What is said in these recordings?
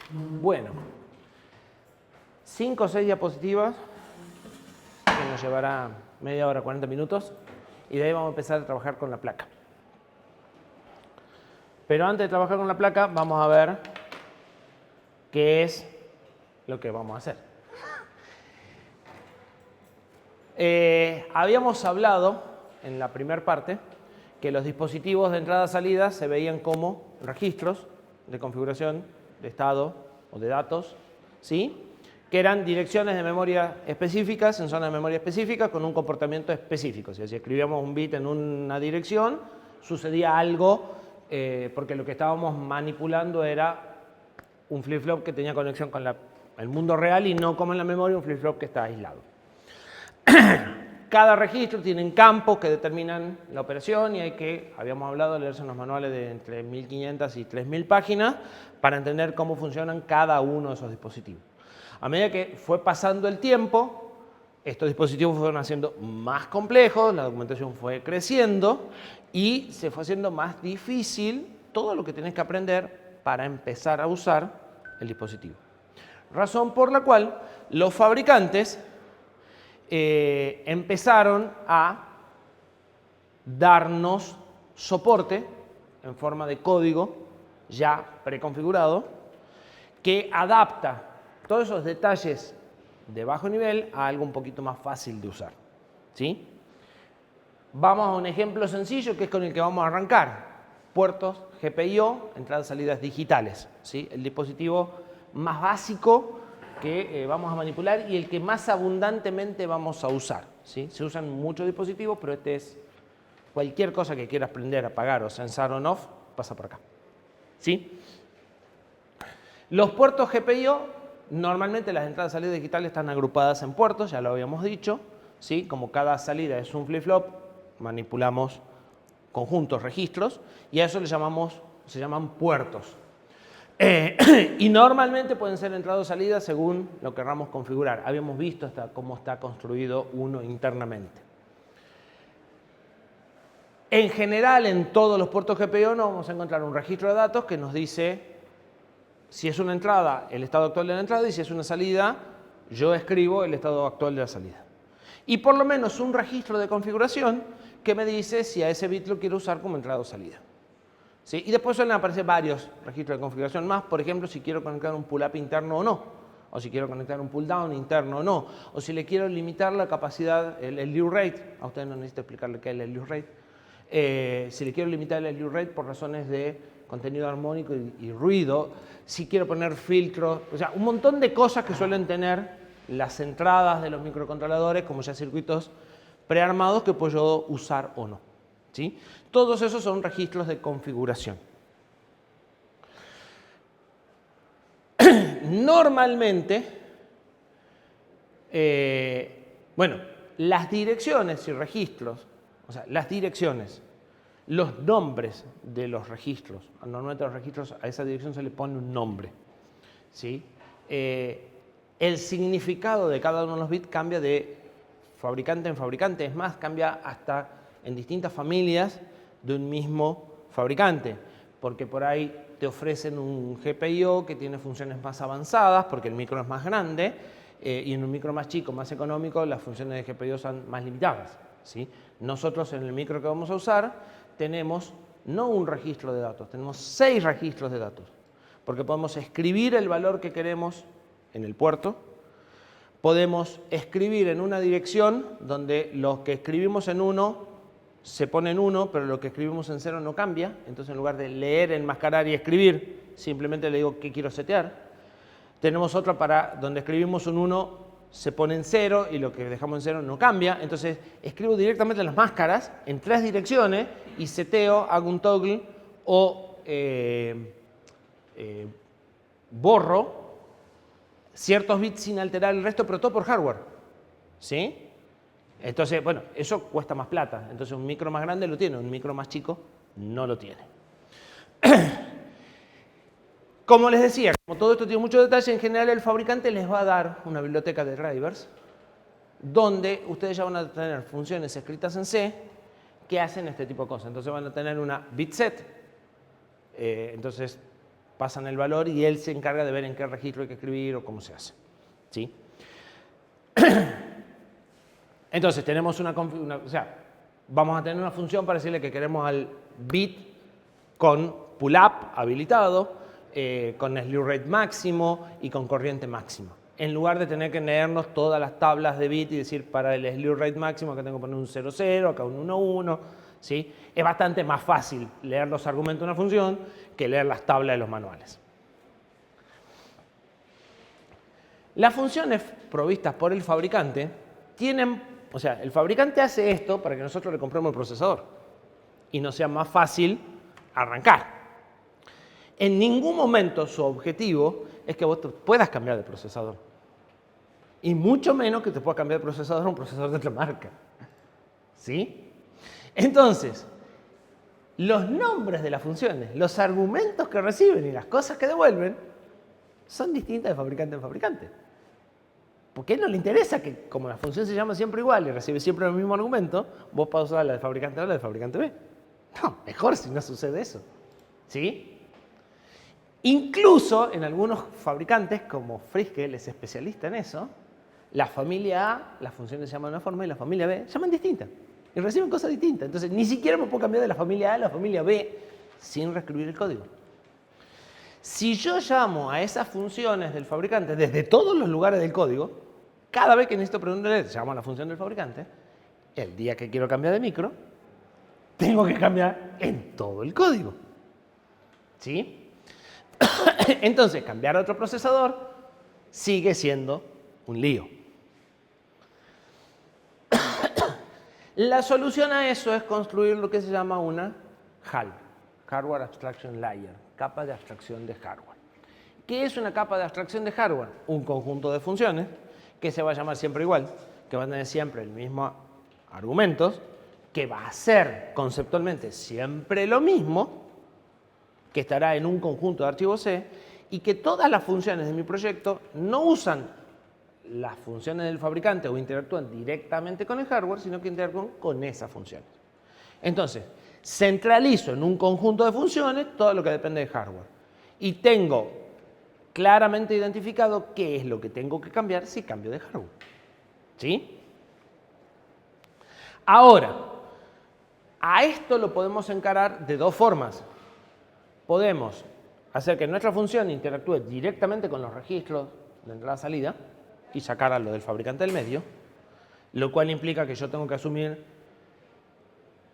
Bueno, 5 o 6 diapositivas, que nos llevará media hora, 40 minutos, y de ahí vamos a empezar a trabajar con la placa. Pero antes de trabajar con la placa, vamos a ver qué es lo que vamos a hacer. Habíamos hablado en la primera parte que los dispositivos de entrada-salida se veían como registros de configuración de estado o de datos, ¿sí? Que eran direcciones de memoria específicas en zonas de memoria específicas con un comportamiento específico. O sea, si escribíamos un bit en una dirección, sucedía algo porque lo que estábamos manipulando era un flip-flop que tenía conexión con el mundo real y no como en la memoria un flip-flop que está aislado. Cada registro tiene campos que determinan la operación y hay que, habíamos hablado, de leerse unos manuales de entre 1500 y 3000 páginas para entender cómo funcionan cada uno de esos dispositivos. A medida que fue pasando el tiempo, estos dispositivos fueron haciendo más complejos, la documentación fue creciendo y se fue haciendo más difícil todo lo que tenés que aprender para empezar a usar el dispositivo. Razón por la cual los fabricantes empezaron a darnos soporte en forma de código ya preconfigurado que adapta todos esos detalles de bajo nivel a algo un poquito más fácil de usar, ¿sí? Vamos a un ejemplo sencillo que es con el que vamos a arrancar. Puertos GPIO, entradas y salidas digitales, ¿sí? El dispositivo más básico que vamos a manipular y el que más abundantemente vamos a usar, ¿sí? Se usan muchos dispositivos, pero este es cualquier cosa que quieras prender, apagar o sensar on-off, pasa por acá, ¿sí? Los puertos GPIO, normalmente las entradas y salidas digitales están agrupadas en puertos, ya lo habíamos dicho, ¿sí? Como cada salida es un flip-flop, manipulamos conjuntos, registros, y a eso se llaman puertos. Y normalmente pueden ser entradas o salidas según lo que queramos configurar. Habíamos visto hasta cómo está construido uno internamente. En general, en todos los puertos GPIO nos vamos a encontrar un registro de datos que nos dice si es una entrada, el estado actual de la entrada, y si es una salida, yo escribo el estado actual de la salida. Y por lo menos un registro de configuración que me dice si a ese bit lo quiero usar como entrada o salida. ¿Sí? Y después suelen aparecer varios registros de configuración más, por ejemplo, si quiero conectar un pull-up interno o no, o si quiero conectar un pull-down interno o no, o si le quiero limitar la capacidad, el slew rate, a ustedes no necesito explicarle qué es el slew rate, si le quiero limitar el slew rate por razones de contenido armónico y ruido, si quiero poner filtros, o sea, un montón de cosas que suelen tener las entradas de los microcontroladores, como ya circuitos prearmados que puedo yo usar o no, ¿sí? Todos esos son registros de configuración. Normalmente, bueno, las direcciones y registros, o sea, las direcciones, los nombres de los registros, normalmente los registros a esa dirección se le pone un nombre, ¿sí? El significado de cada uno de los bits cambia de fabricante en fabricante, es más, cambia hasta en distintas familias de un mismo fabricante, porque por ahí te ofrecen un GPIO que tiene funciones más avanzadas, porque el micro es más grande, y en un micro más chico, más económico, las funciones de GPIO son más limitadas, ¿sí? Nosotros en el micro que vamos a usar tenemos no un registro de datos, tenemos 6 registros de datos, porque podemos escribir el valor que queremos en el puerto, podemos escribir en una dirección donde lo que escribimos en 1 se pone en 1, pero lo que escribimos en 0 no cambia. Entonces, en lugar de leer, enmascarar y escribir, simplemente le digo qué quiero setear. Tenemos otra para donde escribimos un 1, se pone en 0 y lo que dejamos en 0 no cambia. Entonces, escribo directamente las máscaras en 3 direcciones y seteo, hago un toggle o borro ciertos bits sin alterar el resto, pero todo por hardware, ¿sí? Entonces, bueno, eso cuesta más plata. Entonces, un micro más grande lo tiene, un micro más chico no lo tiene. Como les decía, como todo esto tiene mucho detalle, en general el fabricante les va a dar una biblioteca de drivers donde ustedes ya van a tener funciones escritas en C que hacen este tipo de cosas. Entonces van a tener una bitset. Entonces pasan el valor y él se encarga de ver en qué registro hay que escribir o cómo se hace. ¿Sí? Entonces tenemos o sea, vamos a tener una función para decirle que queremos al bit con pull-up habilitado, con slew rate máximo y con corriente máxima. En lugar de tener que leernos todas las tablas de bit y decir para el slew rate máximo acá tengo que poner un 00, acá un 11, ¿sí? Es bastante más fácil leer los argumentos de una función que leer las tablas de los manuales. Las funciones provistas por el fabricante tienen, o sea, el fabricante hace esto para que nosotros le compremos el procesador y nos sea más fácil arrancar. En ningún momento su objetivo es que vos te puedas cambiar de procesador. Y mucho menos que te puedas cambiar de procesador a un procesador de otra marca. ¿Sí? Entonces, los nombres de las funciones, los argumentos que reciben y las cosas que devuelven son distintas de fabricante en fabricante. Porque a él no le interesa que, como la función se llama siempre igual y recibe siempre el mismo argumento, vos puedas usar la del fabricante A o la del fabricante B. No, mejor si no sucede eso. ¿Sí? Incluso en algunos fabricantes, como Friske, él es especialista en eso, la familia A, las funciones se llaman de una forma y la familia B se llaman distintas. Y reciben cosas distintas. Entonces, ni siquiera me puedo cambiar de la familia A a la familia B sin reescribir el código. Si yo llamo a esas funciones del fabricante desde todos los lugares del código, cada vez que necesito preguntarle, llamo a la función del fabricante, el día que quiero cambiar de micro, tengo que cambiar en todo el código. ¿Sí? Entonces, cambiar a otro procesador sigue siendo un lío. La solución a eso es construir lo que se llama una HAL, Hardware Abstraction Layer, capa de abstracción de hardware. ¿Qué es una capa de abstracción de hardware? Un conjunto de funciones que se va a llamar siempre igual, que van a tener siempre el mismo argumentos, que va a ser conceptualmente siempre lo mismo, que estará en un conjunto de archivos C, y que todas las funciones de mi proyecto no usan las funciones del fabricante o interactúan directamente con el hardware, sino que interactúan con esas funciones. Entonces, centralizo en un conjunto de funciones todo lo que depende del hardware. Y tengo claramente identificado qué es lo que tengo que cambiar si cambio de hardware. ¿Sí? Ahora, a esto lo podemos encarar de dos formas. Podemos hacer que nuestra función interactúe directamente con los registros de entrada-salida y sacar a lo del fabricante del medio, lo cual implica que yo tengo que asumir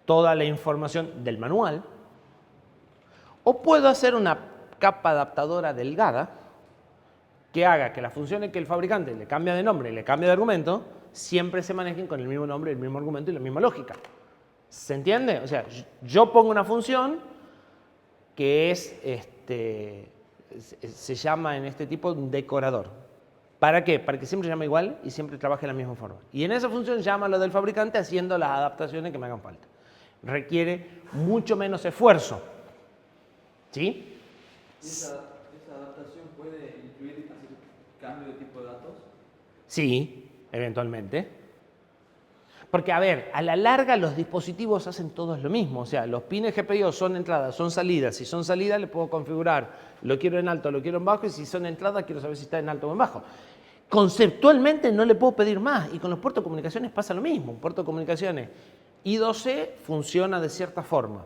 toda la información del manual, o puedo hacer una capa adaptadora delgada que haga que las funciones que el fabricante le cambia de nombre y le cambia de argumento siempre se manejen con el mismo nombre, el mismo argumento y la misma lógica. ¿Se entiende? O sea, yo pongo una función que es, se llama en este tipo un decorador. ¿Para qué? Para que siempre llame igual y siempre trabaje de la misma forma. Y en esa función llama lo del fabricante haciendo las adaptaciones que me hagan falta. Requiere mucho menos esfuerzo. ¿Sí? ¿Esa adaptación puede incluir hacer cambio de tipo de datos? Sí, eventualmente. Porque, a ver, a la larga los dispositivos hacen todos lo mismo. O sea, los pines GPIO son entradas, son salidas. Si son salidas, le puedo configurar, lo quiero en alto, lo quiero en bajo, y si son entradas, quiero saber si está en alto o en bajo. Conceptualmente no le puedo pedir más. Y con los puertos de comunicaciones pasa lo mismo. Un puerto de comunicaciones I2C funciona de cierta forma.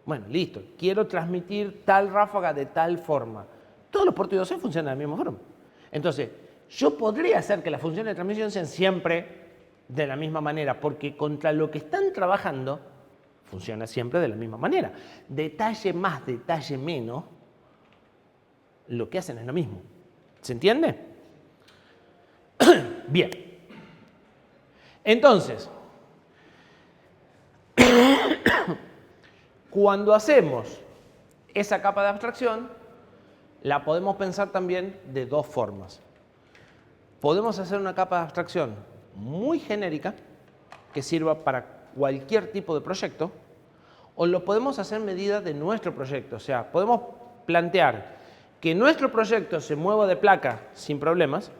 Bueno, listo. Quiero transmitir tal ráfaga de tal forma. Todos los puertos I2C funcionan de la misma forma. Entonces, yo podría hacer que las funciones de transmisión sean siempre de la misma manera, porque contra lo que están trabajando funciona siempre de la misma manera. Detalle más, detalle menos, lo que hacen es lo mismo. ¿Se entiende? Bien. Entonces, cuando hacemos esa capa de abstracción, la podemos pensar también de dos formas. Podemos hacer una capa de abstracción muy genérica que sirva para cualquier tipo de proyecto, o lo podemos hacer en medida de nuestro proyecto. O sea, podemos plantear que nuestro proyecto se mueva de placa sin problemas,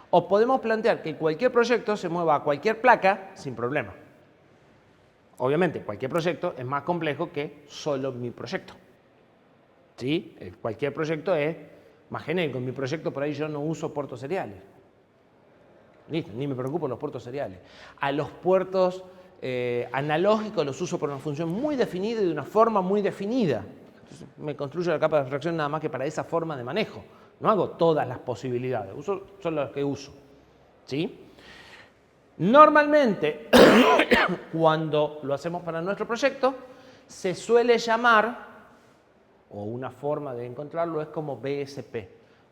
o podemos plantear que cualquier proyecto se mueva a cualquier placa sin problema. Obviamente, cualquier proyecto es más complejo que solo mi proyecto. ¿Sí? Cualquier proyecto es más genérico. En mi proyecto por ahí yo no uso puertos seriales. Listo, ni me preocupo los puertos seriales. A los puertos analógicos los uso por una función muy definida y de una forma muy definida. Entonces, me construyo la capa de abstracción nada más que para esa forma de manejo. No hago todas las posibilidades, uso solo las que uso. ¿Sí? Normalmente, cuando lo hacemos para nuestro proyecto, se suele llamar, o una forma de encontrarlo es como BSP,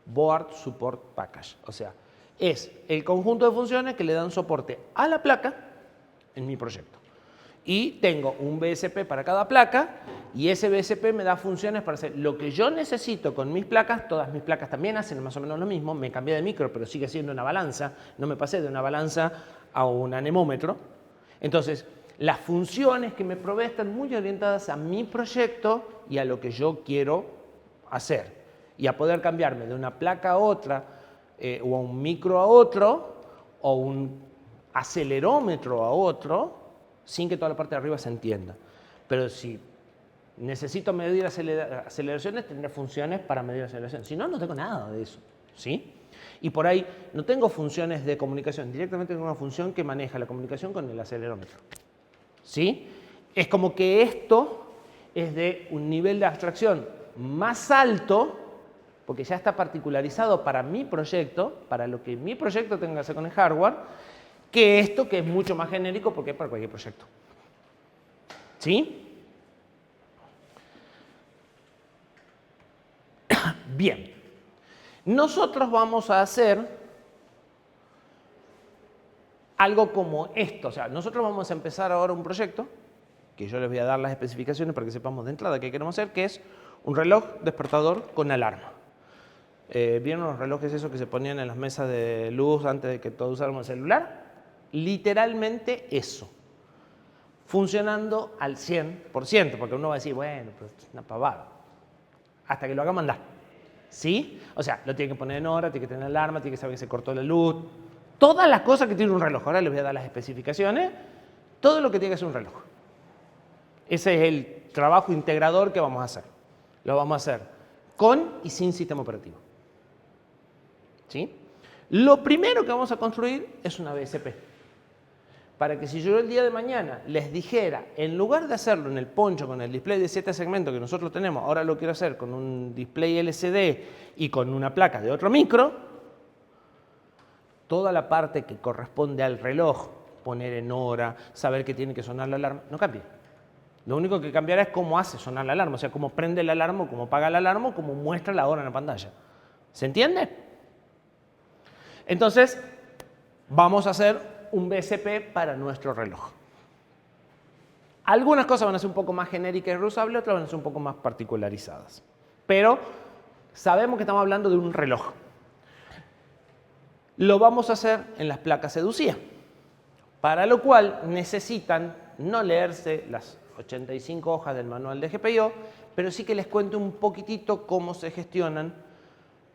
Board Support Package. O sea, es el conjunto de funciones que le dan soporte a la placa en mi proyecto. Y tengo un BSP para cada placa y ese BSP me da funciones para hacer lo que yo necesito con mis placas. Todas mis placas también hacen más o menos lo mismo. Me cambié de micro, pero sigue siendo una balanza. No me pasé de una balanza a un anemómetro. Entonces, las funciones que me provee están muy orientadas a mi proyecto y a lo que yo quiero hacer. Y a poder cambiarme de una placa a otra, o a un micro a otro, o un acelerómetro a otro, sin que toda la parte de arriba se entienda. Pero si necesito medir aceleraciones, tendré funciones para medir aceleraciones. Si no, no tengo nada de eso. ¿Sí? Y por ahí no tengo funciones de comunicación. Directamente tengo una función que maneja la comunicación con el acelerómetro. ¿Sí? Es como que esto es de un nivel de abstracción más alto, porque ya está particularizado para mi proyecto, para lo que mi proyecto tenga que hacer con el hardware, que esto que es mucho más genérico porque es para cualquier proyecto. ¿Sí? Bien. Nosotros vamos a hacer algo como esto. O sea, nosotros vamos a empezar ahora un proyecto, que yo les voy a dar las especificaciones para que sepamos de entrada qué queremos hacer, que es un reloj despertador con alarma. ¿Vieron los relojes esos que se ponían en las mesas de luz antes de que todos usáramos el celular? Literalmente eso. Funcionando al 100%, porque uno va a decir, bueno, pues es una pavada. Hasta que lo haga mandar. ¿Sí? O sea, lo tiene que poner en hora, tiene que tener alarma, tiene que saber que se cortó la luz. Todas las cosas que tiene un reloj. Ahora les voy a dar las especificaciones. Todo lo que tiene que hacer un reloj. Ese es el trabajo integrador que vamos a hacer. Lo vamos a hacer con y sin sistema operativo. ¿Sí? Lo primero que vamos a construir es una BSP. Para que si yo el día de mañana les dijera, en lugar de hacerlo en el poncho con el display de 7 segmentos que nosotros tenemos, ahora lo quiero hacer con un display LCD y con una placa de otro micro, toda la parte que corresponde al reloj, poner en hora, saber que tiene que sonar la alarma, no cambia. Lo único que cambiará es cómo hace sonar la alarma, o sea, cómo prende la alarma, cómo apaga la alarma, cómo muestra la hora en la pantalla. ¿Se entiende? Entonces, vamos a hacer un BSP para nuestro reloj. Algunas cosas van a ser un poco más genéricas y reusables, otras van a ser un poco más particularizadas. Pero sabemos que estamos hablando de un reloj. Lo vamos a hacer en las placas EDUCIA, para lo cual necesitan no leerse las 85 hojas del manual de GPIO, pero sí que les cuento un poquitito cómo se gestionan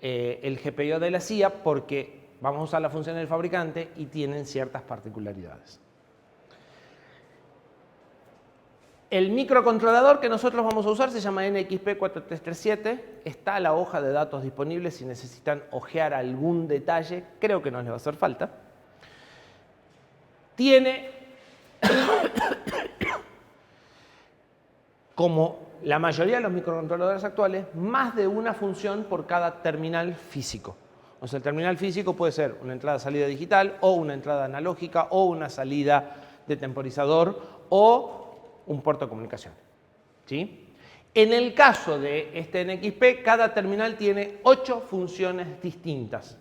el GPIO de la CIA, porque vamos a usar la función del fabricante y tienen ciertas particularidades. El microcontrolador que nosotros vamos a usar se llama NXP4337. Está la hoja de datos disponible si necesitan ojear algún detalle. Creo que no les va a hacer falta. Tiene, como la mayoría de los microcontroladores actuales, más de una función por cada terminal físico. O sea, el terminal físico puede ser una entrada-salida digital, o una entrada analógica, o una salida de temporizador, o un puerto de comunicación. ¿Sí? En el caso de este NXP, cada terminal tiene 8 funciones distintas.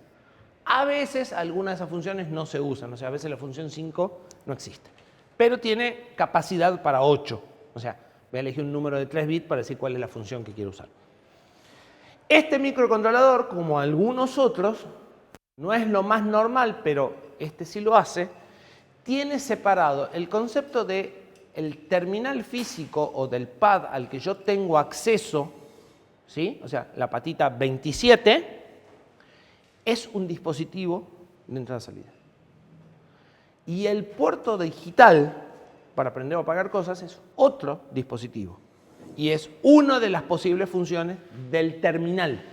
A veces algunas de esas funciones no se usan, o sea, a veces la función 5 no existe. Pero tiene capacidad para 8. O sea, voy a elegir un número de 3 bits para decir cuál es la función que quiero usar. Este microcontrolador, como algunos otros, no es lo más normal, pero este sí lo hace, tiene separado el concepto de el terminal físico o del pad al que yo tengo acceso, ¿sí? O sea, la patita 27, es un dispositivo de entrada-salida. Y el puerto digital, para aprender o apagar cosas, es otro dispositivo. y es una de las posibles funciones del terminal.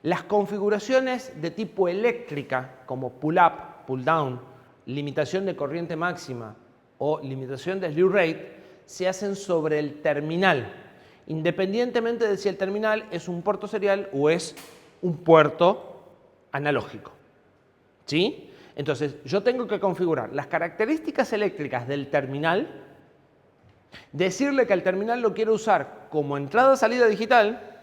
Las configuraciones de tipo eléctrica, como pull-up, pull-down, limitación de corriente máxima o limitación de slew rate, se hacen sobre el terminal, independientemente de si el terminal es un puerto serial o es un puerto analógico. ¿Sí? Entonces, yo tengo que configurar las características eléctricas del terminal, decirle que el terminal lo quiero usar como entrada-salida digital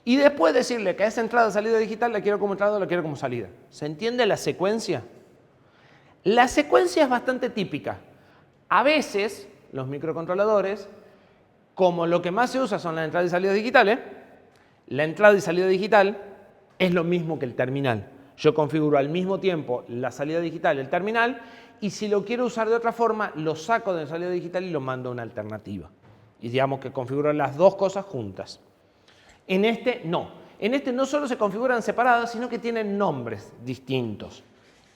y después decirle que esa entrada-salida digital la quiero como entrada o la quiero como salida. ¿Se entiende la secuencia? La secuencia es bastante típica. A veces, los microcontroladores, como lo que más se usa son las entradas y salidas digitales, la entrada y salida digital es lo mismo que el terminal. Yo configuro al mismo tiempo la salida digital y el terminal, y si lo quiero usar de otra forma, lo saco de la salida digital y lo mando a una alternativa. Y digamos que configuro las dos cosas juntas. En este no. En este no solo se configuran separadas, sino que tienen nombres distintos.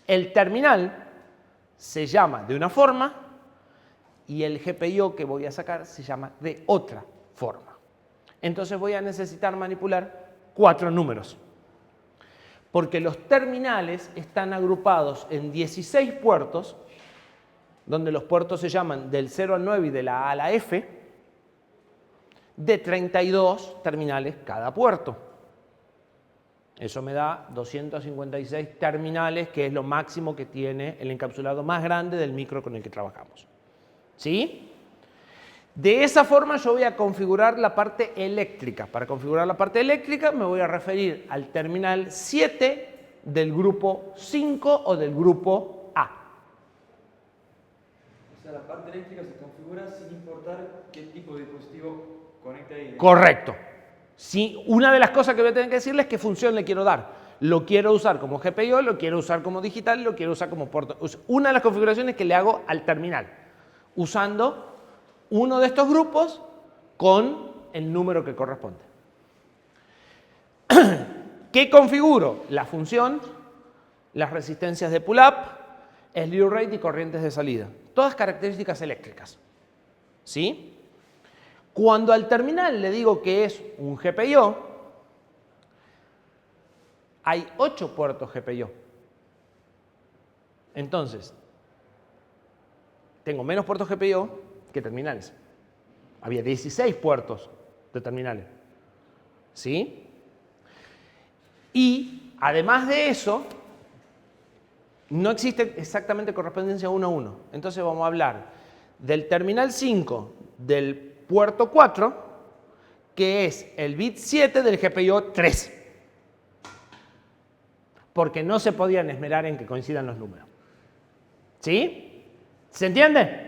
El terminal se llama de una forma y el GPIO que voy a sacar se llama de otra forma. Entonces voy a necesitar manipular 4 números. Porque los terminales están agrupados en 16 puertos, donde los puertos se llaman del 0 al 9 y de la A a la F, de 32 terminales cada puerto. Eso me da 256 terminales, que es lo máximo que tiene el encapsulado más grande del micro con el que trabajamos. ¿Sí? De esa forma yo voy a configurar la parte eléctrica. Para configurar la parte eléctrica me voy a referir al terminal 7 del grupo 5 o del grupo A. O sea, la parte eléctrica se configura sin importar qué tipo de dispositivo conecta ahí. Correcto. Sí, una de las cosas que voy a tener que decirles es qué función le quiero dar. Lo quiero usar como GPIO, lo quiero usar como digital, lo quiero usar como puerto. Una de las configuraciones que le hago al terminal, usando uno de estos grupos con el número que corresponde. ¿Qué configuro? La función, las resistencias de pull-up, slew rate y corrientes de salida. Todas características eléctricas. ¿Sí? Cuando al terminal le digo que es un GPIO, hay 8 puertos GPIO. Entonces, tengo menos puertos GPIO que terminales. Había 16 puertos de terminales. ¿Sí? Y además de eso, no existe exactamente correspondencia 1 a 1. Entonces vamos a hablar del terminal 5 del puerto 4, que es el bit 7 del GPIO 3. Porque no se podían esmerar en que coincidan los números. ¿Sí? ¿Se entiende?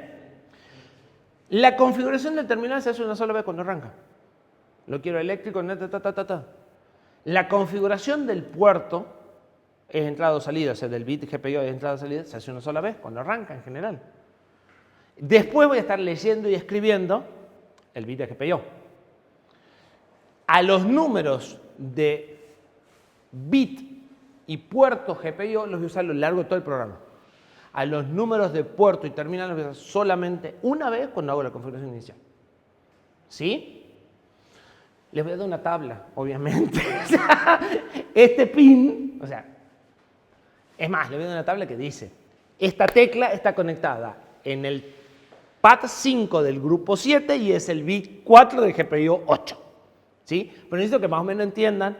La configuración del terminal se hace una sola vez cuando arranca. Lo quiero eléctrico, La configuración del puerto es entrada o salida, o sea, del bit GPIO es entrada o salida, se hace una sola vez cuando arranca en general. Después voy a estar leyendo y escribiendo el bit de GPIO. A los números de bit y puerto GPIO los voy a usar a lo largo de todo el programa. A los números de puerto y terminal los voy a usar solamente una vez cuando hago la configuración inicial. ¿Sí? Les voy a dar una tabla, obviamente. Este pin, o sea, es más, les voy a dar una tabla que dice, esta tecla está conectada en el pad 5 del grupo 7 y es el bit 4 del GPIO 8. ¿Sí? Pero necesito que más o menos entiendan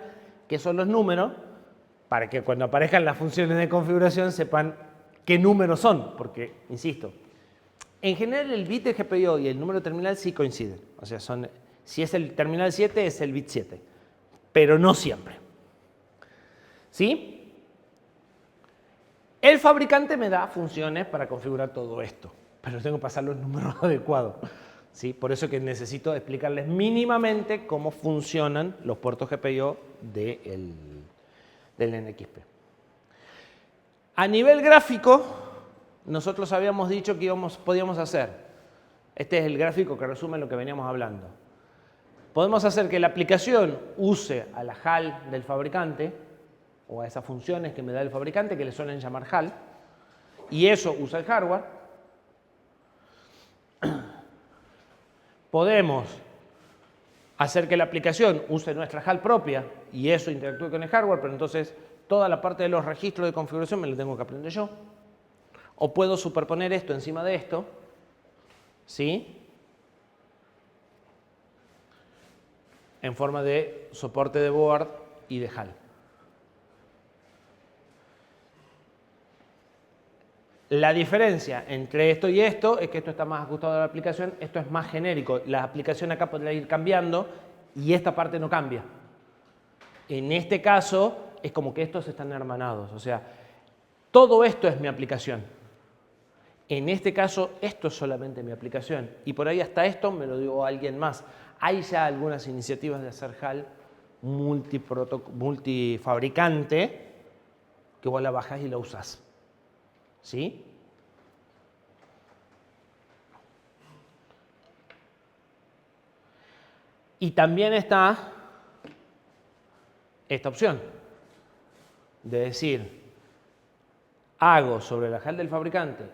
qué son los números para que cuando aparezcan las funciones de configuración sepan qué números son, porque, insisto, en general el bit de GPIO y el número terminal sí coinciden. O sea, si es el terminal 7, es el bit 7, pero no siempre. ¿Sí? El fabricante me da funciones para configurar todo esto, pero tengo que pasar los números adecuados. ¿Sí? Por eso que necesito explicarles mínimamente cómo funcionan los puertos GPIO del NXP. A nivel gráfico, nosotros habíamos dicho que podíamos hacer. Este es el gráfico que resume lo que veníamos hablando. Podemos hacer que la aplicación use a la HAL del fabricante o a esas funciones que me da el fabricante, que le suelen llamar HAL, y eso usa el hardware. podemos hacer que la aplicación use nuestra HAL propia y eso interactúe con el hardware, pero entonces toda la parte de los registros de configuración me la tengo que aprender yo. O puedo superponer esto encima de esto, ¿sí? En forma de soporte de board y de HAL. La diferencia entre esto y esto es que esto está más ajustado a la aplicación, esto es más genérico. La aplicación acá podría ir cambiando y esta parte no cambia. En este caso es como que estos están hermanados, o sea, todo esto es mi aplicación. En este caso, esto es solamente mi aplicación y por ahí hasta esto me lo digo a alguien más. Hay ya algunas iniciativas de hacer HAL multifabricante que vos la bajás y la usás. ¿Sí? Y también está esta opción de decir, hago sobre la HAL del fabricante,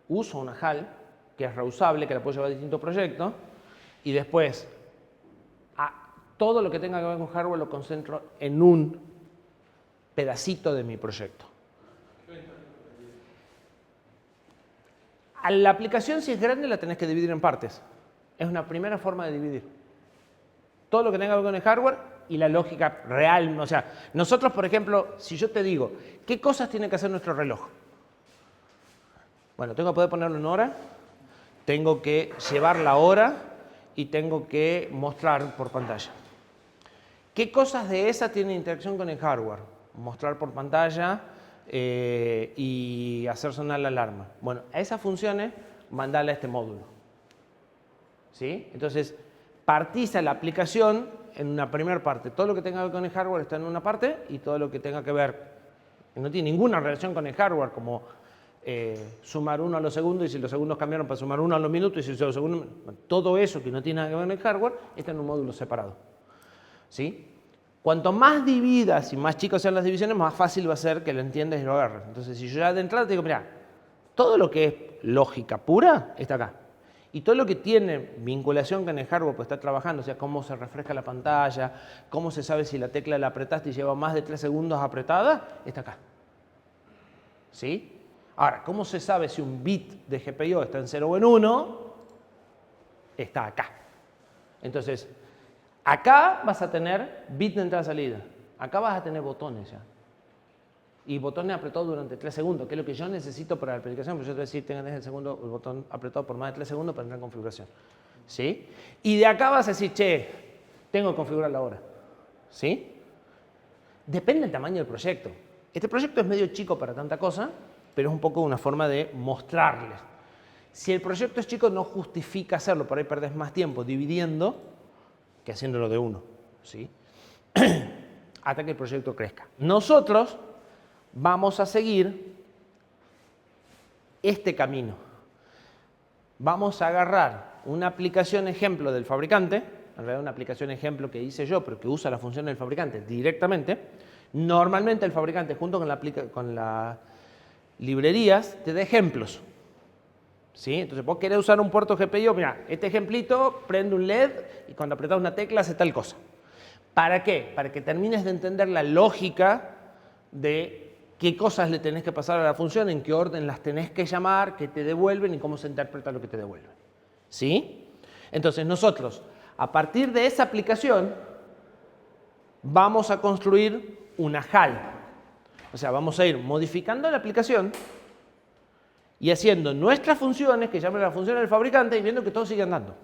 uso una HAL que es reusable, que la puedo llevar a distintos proyectos, y después todo lo que tenga que ver con hardware lo concentro en un pedacito de mi proyecto. A la aplicación, si es grande, la tenés que dividir en partes. Es una primera forma de dividir. Todo lo que tenga que ver con el hardware y la lógica real. O sea, nosotros, por ejemplo, si yo te digo, ¿qué cosas tiene que hacer nuestro reloj? Bueno, tengo que poder ponerlo en hora, tengo que llevar la hora y tengo que mostrar por pantalla. ¿Qué cosas de esas tienen interacción con el hardware? Mostrar por pantalla y hacer sonar la alarma. Bueno, a esas funciones mandarle a este módulo. ¿Sí? Entonces, partiza la aplicación en una primera parte. Todo lo que tenga que ver con el hardware está en una parte y todo lo que tenga que ver, no tiene ninguna relación con el hardware, como sumar 1 a los segundos y si los segundos cambiaron para sumar 1 a los minutos y si los segundos... Todo eso que no tiene nada que ver con el hardware está en un módulo separado. ¿Sí? Cuanto más dividas y más chicas sean las divisiones, más fácil va a ser que lo entiendas y lo agarres. Entonces, si yo ya de entrada te digo, mira, todo lo que es lógica pura está acá. Y todo lo que tiene vinculación con el hardware, pues está trabajando, o sea, cómo se refresca la pantalla, cómo se sabe si la tecla la apretaste y lleva más de 3 segundos apretada, está acá. ¿Sí? Ahora, ¿cómo se sabe si un bit de GPIO está en 0 o en 1? Está acá. Entonces, acá vas a tener bit de entrada-salida. Acá vas a tener botones ya. Y botones apretados durante 3 segundos, que es lo que yo necesito para la aplicación. Porque yo te voy a decir, tengan el botón apretado por más de 3 segundos para entrar en configuración. ¿Sí? Y de acá vas a decir, che, tengo que configurar la hora. ¿Sí? Depende del tamaño del proyecto. Este proyecto es medio chico para tanta cosa, pero es un poco una forma de mostrarles. Si el proyecto es chico, no justifica hacerlo, por ahí perdés más tiempo dividiendo que haciéndolo de uno, ¿sí? Hasta que el proyecto crezca. Nosotros vamos a seguir este camino. Vamos a agarrar una aplicación ejemplo del fabricante, en realidad una aplicación ejemplo que hice yo, pero que usa la función del fabricante directamente. Normalmente el fabricante, junto con las librerías, te da ejemplos. ¿Sí? Entonces vos querés usar un puerto GPIO, mira, este ejemplito prende un LED y cuando apretás una tecla hace tal cosa. ¿Para qué? Para que termines de entender la lógica de qué cosas le tenés que pasar a la función, en qué orden las tenés que llamar, qué te devuelven y cómo se interpreta lo que te devuelven. ¿Sí? Entonces nosotros, a partir de esa aplicación, vamos a construir una HAL. O sea, vamos a ir modificando la aplicación y haciendo nuestras funciones, que llaman las funciones del fabricante, y viendo que todo sigue andando.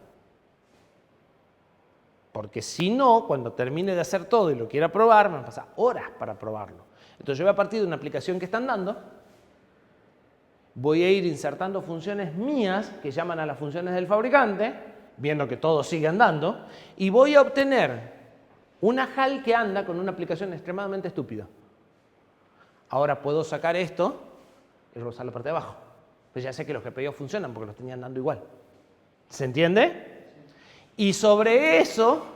Porque si no, cuando termine de hacer todo y lo quiera probar, me van a pasar horas para probarlo. Entonces yo voy a partir de una aplicación que está andando, voy a ir insertando funciones mías que llaman a las funciones del fabricante, viendo que todo sigue andando, y voy a obtener una HAL que anda con una aplicación extremadamente estúpida. Ahora puedo sacar esto y usar la parte de abajo. Pues ya sé que los GPIO funcionan porque los tenían dando igual. ¿Se entiende? Y sobre eso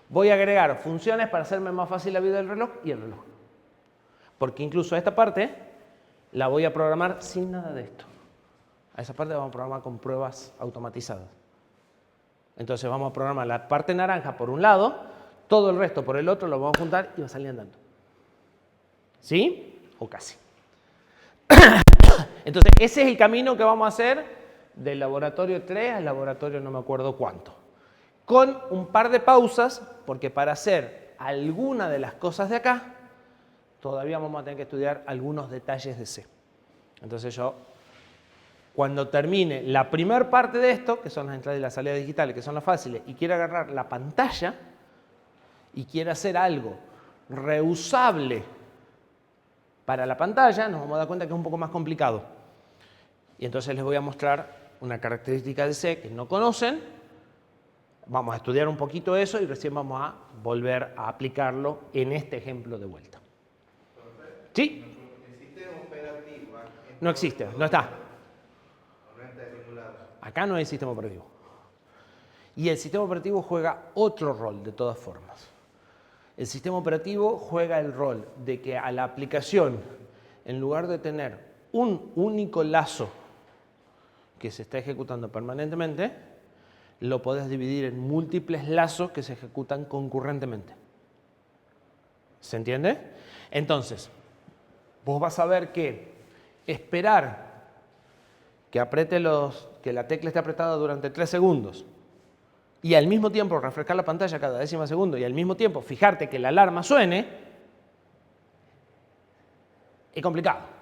voy a agregar funciones para hacerme más fácil la vida del reloj y el reloj. Porque incluso a esta parte la voy a programar sin nada de esto. A esa parte la vamos a programar con pruebas automatizadas. Entonces vamos a programar la parte naranja por un lado, todo el resto por el otro, lo vamos a juntar y va a salir andando. ¿Sí? O casi. Entonces, ese es el camino que vamos a hacer del laboratorio 3 al laboratorio no me acuerdo cuánto. Con un par de pausas, porque para hacer alguna de las cosas de acá, todavía vamos a tener que estudiar algunos detalles de C. Entonces yo, cuando termine la primera parte de esto, que son las entradas y las salidas digitales, que son las fáciles, y quiero agarrar la pantalla y quiero hacer algo reusable para la pantalla, nos vamos a dar cuenta que es un poco más complicado. Y entonces les voy a mostrar una característica de C que no conocen. Vamos a estudiar un poquito eso y recién vamos a volver a aplicarlo en este ejemplo de vuelta. ¿Sí? El sistema operativo No existe, no está. no está simulado. Acá no hay sistema operativo. Y el sistema operativo juega otro rol de todas formas. El sistema operativo juega el rol de que a la aplicación, en lugar de tener un único lazo que se está ejecutando permanentemente, lo podés dividir en múltiples lazos que se ejecutan concurrentemente. ¿Se entiende? Entonces, vos vas a ver que esperar que la tecla esté apretada durante 3 segundos y al mismo tiempo refrescar la pantalla cada décima segundo y al mismo tiempo fijarte que la alarma suene, es complicado.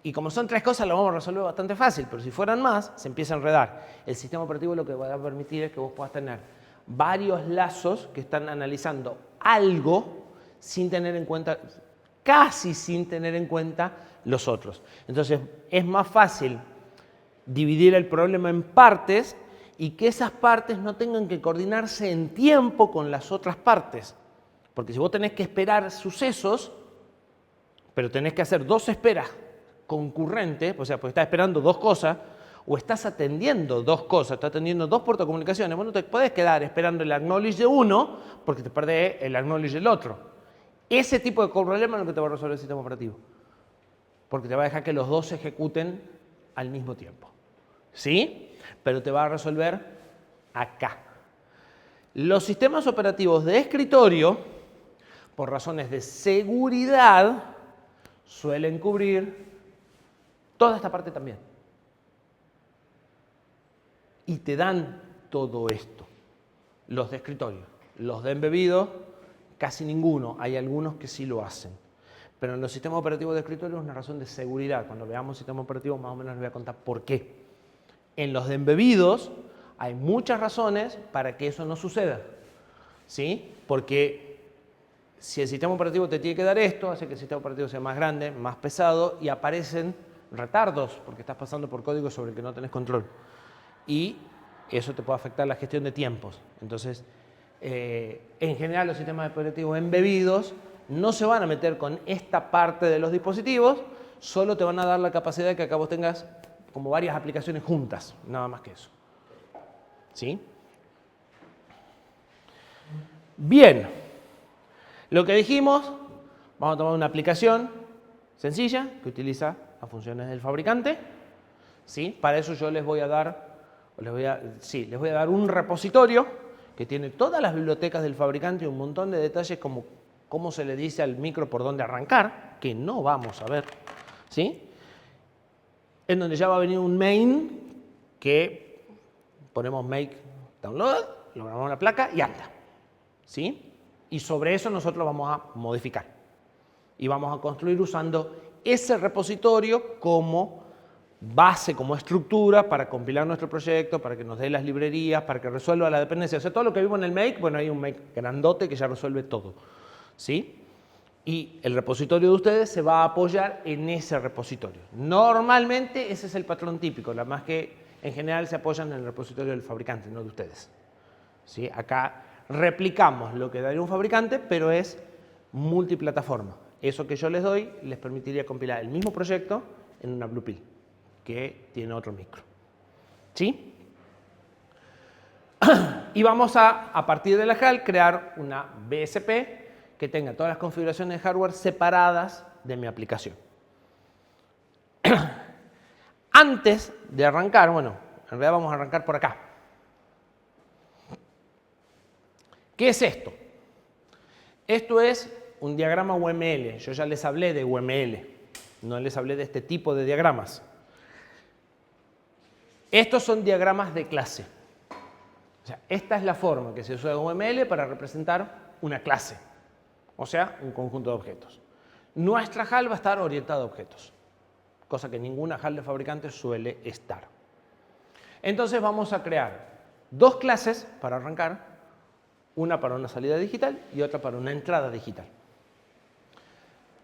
Y como son 3 cosas, lo vamos a resolver bastante fácil, pero si fueran más, se empieza a enredar. El sistema operativo lo que va a permitir es que vos puedas tener varios lazos que están analizando algo sin tener en cuenta, casi sin tener en cuenta los otros. Entonces, es más fácil dividir el problema en partes y que esas partes no tengan que coordinarse en tiempo con las otras partes. Porque si vos tenés que esperar sucesos, pero tenés que hacer 2 esperas concurrentes, o sea, pues estás esperando 2 cosas, o estás atendiendo 2 cosas, estás atendiendo 2 puertas de comunicaciones, vos no te podés quedar esperando el acknowledge de uno porque te perdés el acknowledge del otro. Ese tipo de problema es lo que te va a resolver el sistema operativo, porque te va a dejar que los 2 se ejecuten al mismo tiempo. ¿Sí? Pero te va a resolver acá. Los sistemas operativos de escritorio, por razones de seguridad, suelen cubrir toda esta parte también. Y te dan todo esto. Los de escritorio. Los de embebido, casi ninguno. Hay algunos que sí lo hacen. Pero en los sistemas operativos de escritorio es una razón de seguridad. Cuando veamos sistema operativo más o menos les voy a contar por qué. En los de embebidos hay muchas razones para que eso no suceda. ¿Sí? Porque si el sistema operativo te tiene que dar esto, hace que el sistema operativo sea más grande, más pesado y aparecen retardos porque estás pasando por código sobre el que no tenés control. Y eso te puede afectar la gestión de tiempos. Entonces, en general los sistemas operativos embebidos no se van a meter con esta parte de los dispositivos, solo te van a dar la capacidad de que acá vos tengas como varias aplicaciones juntas, nada más que eso. ¿Sí? Bien, lo que dijimos, vamos a tomar una aplicación sencilla que utiliza las funciones del fabricante. ¿Sí? Para eso yo les voy a dar un repositorio que tiene todas las bibliotecas del fabricante y un montón de detalles como cómo se le dice al micro por dónde arrancar, que no vamos a ver. ¿Sí? En donde ya va a venir un main que ponemos make download, lo grabamos en la placa y anda. ¿Sí? Y sobre eso nosotros vamos a modificar. Y vamos a construir usando ese repositorio como base, como estructura para compilar nuestro proyecto, para que nos dé las librerías, para que resuelva la dependencia. O sea, todo lo que vimos en el make, bueno, hay un make grandote que ya resuelve todo. ¿Sí? Y el repositorio de ustedes se va a apoyar en ese repositorio. Normalmente ese es el patrón típico, nada más que en general se apoyan en el repositorio del fabricante, no de ustedes. ¿Sí? Acá replicamos lo que daría un fabricante, pero es multiplataforma. Eso que yo les doy les permitiría compilar el mismo proyecto en una Blue Pill, que tiene otro micro. ¿Sí? Y vamos a partir de la HAL, crear una BSP que tenga todas las configuraciones de hardware separadas de mi aplicación. Antes de arrancar, bueno, en realidad vamos a arrancar por acá. ¿Qué es esto? Esto es un diagrama UML. Yo ya les hablé de UML. No les hablé de este tipo de diagramas. Estos son diagramas de clase. O sea, esta es la forma que se usa en UML para representar una clase. O sea, un conjunto de objetos. Nuestra HAL va a estar orientada a objetos. Cosa que ninguna HAL de fabricante suele estar. Entonces vamos a crear dos clases para arrancar. Una para una salida digital y otra para una entrada digital.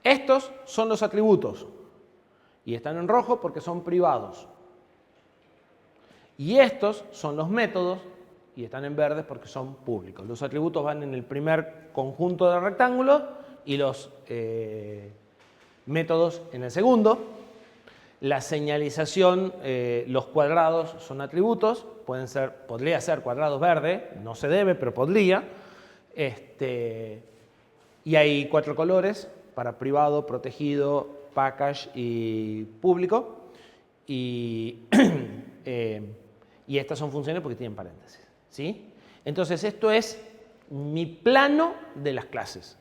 Estos son los atributos. Y están en rojo porque son privados. Y estos son los métodos y están en verde porque son públicos. Los atributos van en el primer conjunto de rectángulos y los métodos en el segundo. La señalización, los cuadrados son atributos, podría ser cuadrados verde, no se debe, pero podría. Y hay 4 colores para privado, protegido, package y público. Y estas son funciones porque tienen paréntesis. ¿Sí? Entonces esto es mi plano de las clases.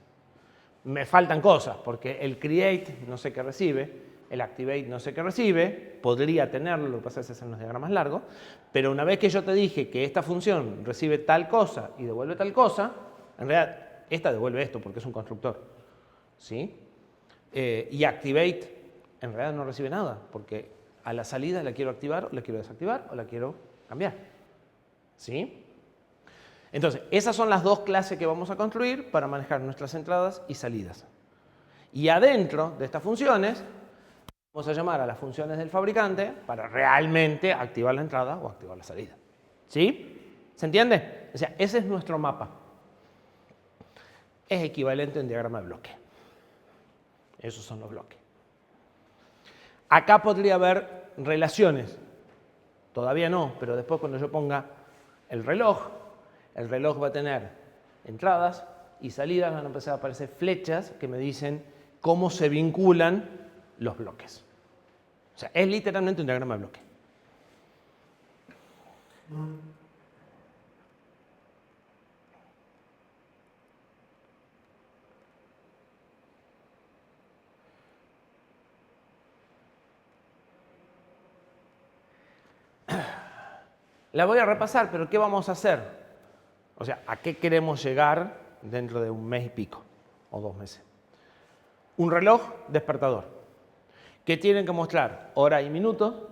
Me faltan cosas porque el create no sé qué recibe, el activate no sé qué recibe, podría tenerlo, lo que pasa es que hacen los diagramas largos, pero una vez que yo te dije que esta función recibe tal cosa y devuelve tal cosa, en realidad esta devuelve esto porque es un constructor. ¿Sí? Y activate en realidad no recibe nada porque a la salida la quiero activar, o la quiero desactivar o la quiero cambiar. ¿Sí? Entonces, esas son las dos clases que vamos a construir para manejar nuestras entradas y salidas. Y adentro de estas funciones vamos a llamar a las funciones del fabricante para realmente activar la entrada o activar la salida. ¿Sí? ¿Se entiende? O sea, ese es nuestro mapa. Es equivalente a un diagrama de bloque. Esos son los bloques. Acá podría haber relaciones. Todavía no, pero después cuando yo ponga el reloj va a tener entradas y salidas, van a empezar a aparecer flechas que me dicen cómo se vinculan los bloques. O sea, es literalmente un diagrama de bloque. La voy a repasar, pero ¿qué vamos a hacer? O sea, ¿a qué queremos llegar dentro de un mes y pico o 2 meses? Un reloj despertador que tiene que mostrar hora y minuto,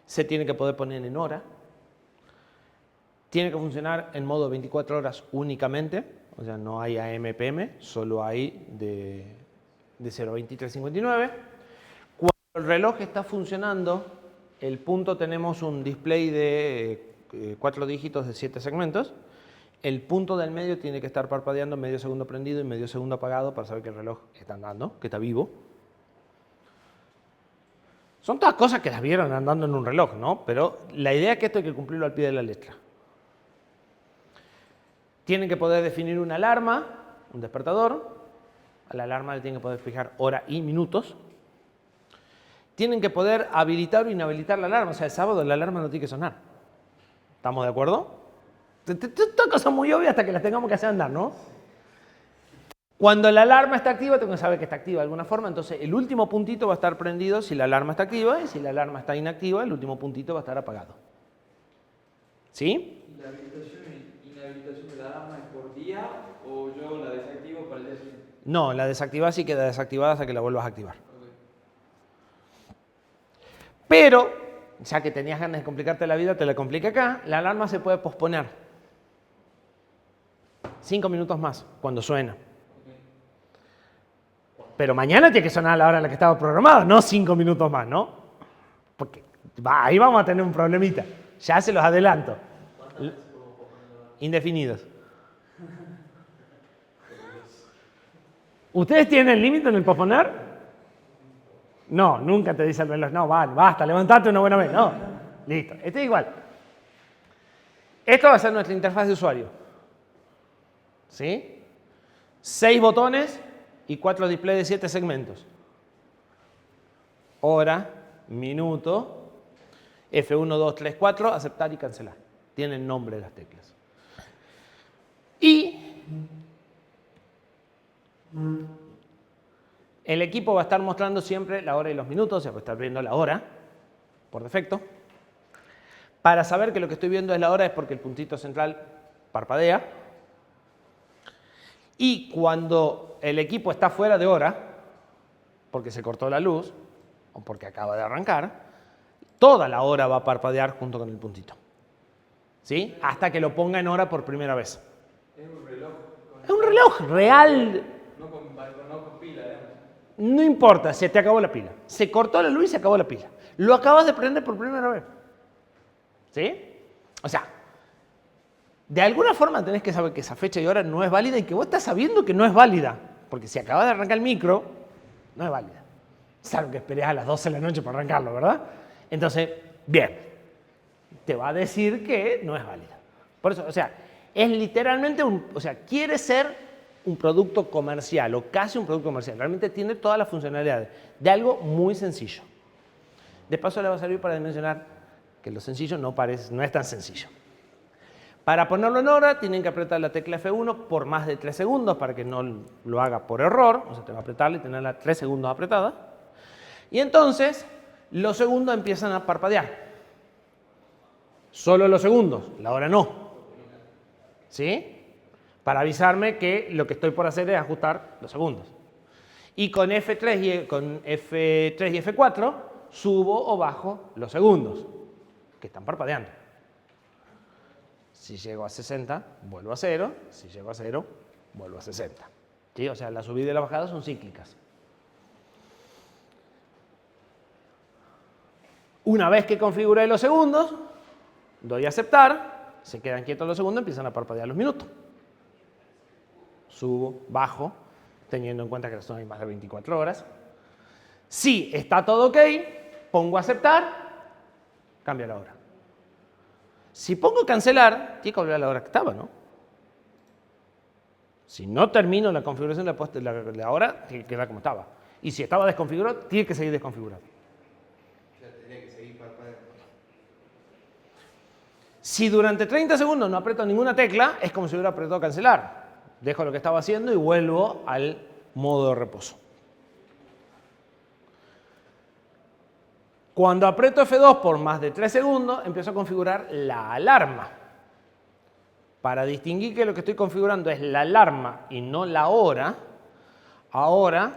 se tiene que poder poner en hora, tiene que funcionar en modo 24 horas únicamente, o sea, no hay AM/PM, solo hay de 02359. Cuando el reloj está funcionando, el punto tenemos un display de 4 dígitos de 7 segmentos. El punto del medio tiene que estar parpadeando medio segundo prendido y medio segundo apagado para saber que el reloj está andando, que está vivo. Son todas cosas que las vieron andando en un reloj, ¿no? Pero la idea es que esto hay que cumplirlo al pie de la letra. Tienen que poder definir una alarma, un despertador. A la alarma le tienen que poder fijar hora y minutos. Tienen que poder habilitar o inhabilitar la alarma. O sea, el sábado la alarma no tiene que sonar. ¿Estamos de acuerdo? Todas cosas muy obvias hasta que las tengamos que hacer andar, ¿no? Cuando la alarma está activa, tengo que saber que está activa de alguna forma. Entonces, el último puntito va a estar prendido si la alarma está activa. Y si la alarma está inactiva, el último puntito va a estar apagado. ¿Sí? ¿Y la habilitación e inhabilitación de la alarma es por día o yo la desactivo para el día siguiente? No, la desactivás y queda desactivada hasta que la vuelvas a activar. Okay. Pero, ya que tenías ganas de complicarte la vida, te la complica acá. La alarma se puede posponer 5 minutos más cuando suena. Pero mañana tiene que sonar a la hora en la que estaba programada, no 5 minutos más, ¿no? Porque ahí vamos a tener un problemita. Ya se los adelanto. Indefinidos. ¿Ustedes tienen límite en el posponer? No, nunca te dice el reloj. No, vale, basta, levantate una buena vez. No, listo. Este es igual. Esto va a ser nuestra interfaz de usuario. ¿Sí? 6 botones y 4 displays de 7 segmentos. Hora, minuto, F1, 2, 3, 4, aceptar y cancelar. Tienen nombre las teclas. Y El equipo va a estar mostrando siempre la hora y los minutos, o sea, va a estar viendo la hora por defecto. Para saber que lo que estoy viendo es la hora es porque el puntito central parpadea. Y cuando el equipo está fuera de hora, porque se cortó la luz o porque acaba de arrancar, toda la hora va a parpadear junto con el puntito. ¿Sí? Hasta que lo ponga en hora por primera vez. Es un reloj. Es un reloj real. No con pila, digamos. No importa, se te acabó la pila. Se cortó la luz y se acabó la pila. Lo acabas de prender por primera vez. ¿Sí? O sea, de alguna forma tenés que saber que esa fecha y hora no es válida y que vos estás sabiendo que no es válida. Porque si acabas de arrancar el micro, no es válida. Salvo que esperes a las 12 de la noche para arrancarlo, ¿verdad? Entonces, bien, te va a decir que no es válida. Por eso, o sea, es literalmente quiere ser un producto comercial o casi un producto comercial. Realmente tiene todas las funcionalidades de algo muy sencillo. De paso le va a servir para dimensionar que lo sencillo no es tan sencillo. Para ponerlo en hora tienen que apretar la tecla F1 por más de 3 segundos para que no lo haga por error. O sea, te va a apretarla y tenerla 3 segundos apretada. Y entonces los segundos empiezan a parpadear. Solo los segundos, la hora no. ¿Sí? Para avisarme que lo que estoy por hacer es ajustar los segundos. Y con F3 y F4 subo o bajo los segundos que están parpadeando. Si llego a 60, vuelvo a 0. Si llego a 0, vuelvo a 60. ¿Sí? O sea, la subida y la bajada son cíclicas. Una vez que configuré los segundos, doy a aceptar, se quedan quietos los segundos, empiezan a parpadear los minutos. Subo, bajo, teniendo en cuenta que son más de 24 horas. Si está todo ok, pongo aceptar, cambia la hora. Si pongo cancelar, tiene que volver a la hora que estaba, ¿no? Si no termino la configuración de la hora, tiene que quedar como estaba. Y si estaba desconfigurado, tiene que seguir desconfigurado. O sea, tendría que seguir parpadeando. Si durante 30 segundos no aprieto ninguna tecla, es como si hubiera apretado cancelar. Dejo lo que estaba haciendo y vuelvo al modo de reposo. Cuando aprieto F2 por más de 3 segundos, empiezo a configurar la alarma. Para distinguir que lo que estoy configurando es la alarma y no la hora, ahora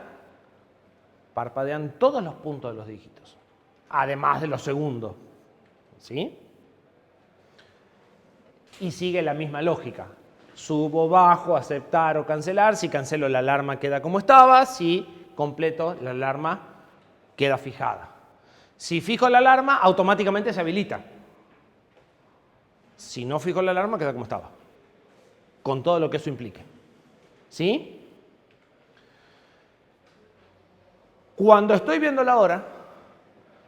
parpadean todos los puntos de los dígitos, además de los segundos. ¿Sí? Y sigue la misma lógica. Subo, bajo, aceptar o cancelar. Si cancelo, la alarma queda como estaba. Si completo, la alarma queda fijada. Si fijo la alarma, automáticamente se habilita. Si no fijo la alarma, queda como estaba. Con todo lo que eso implique. ¿Sí? Cuando estoy viendo la hora,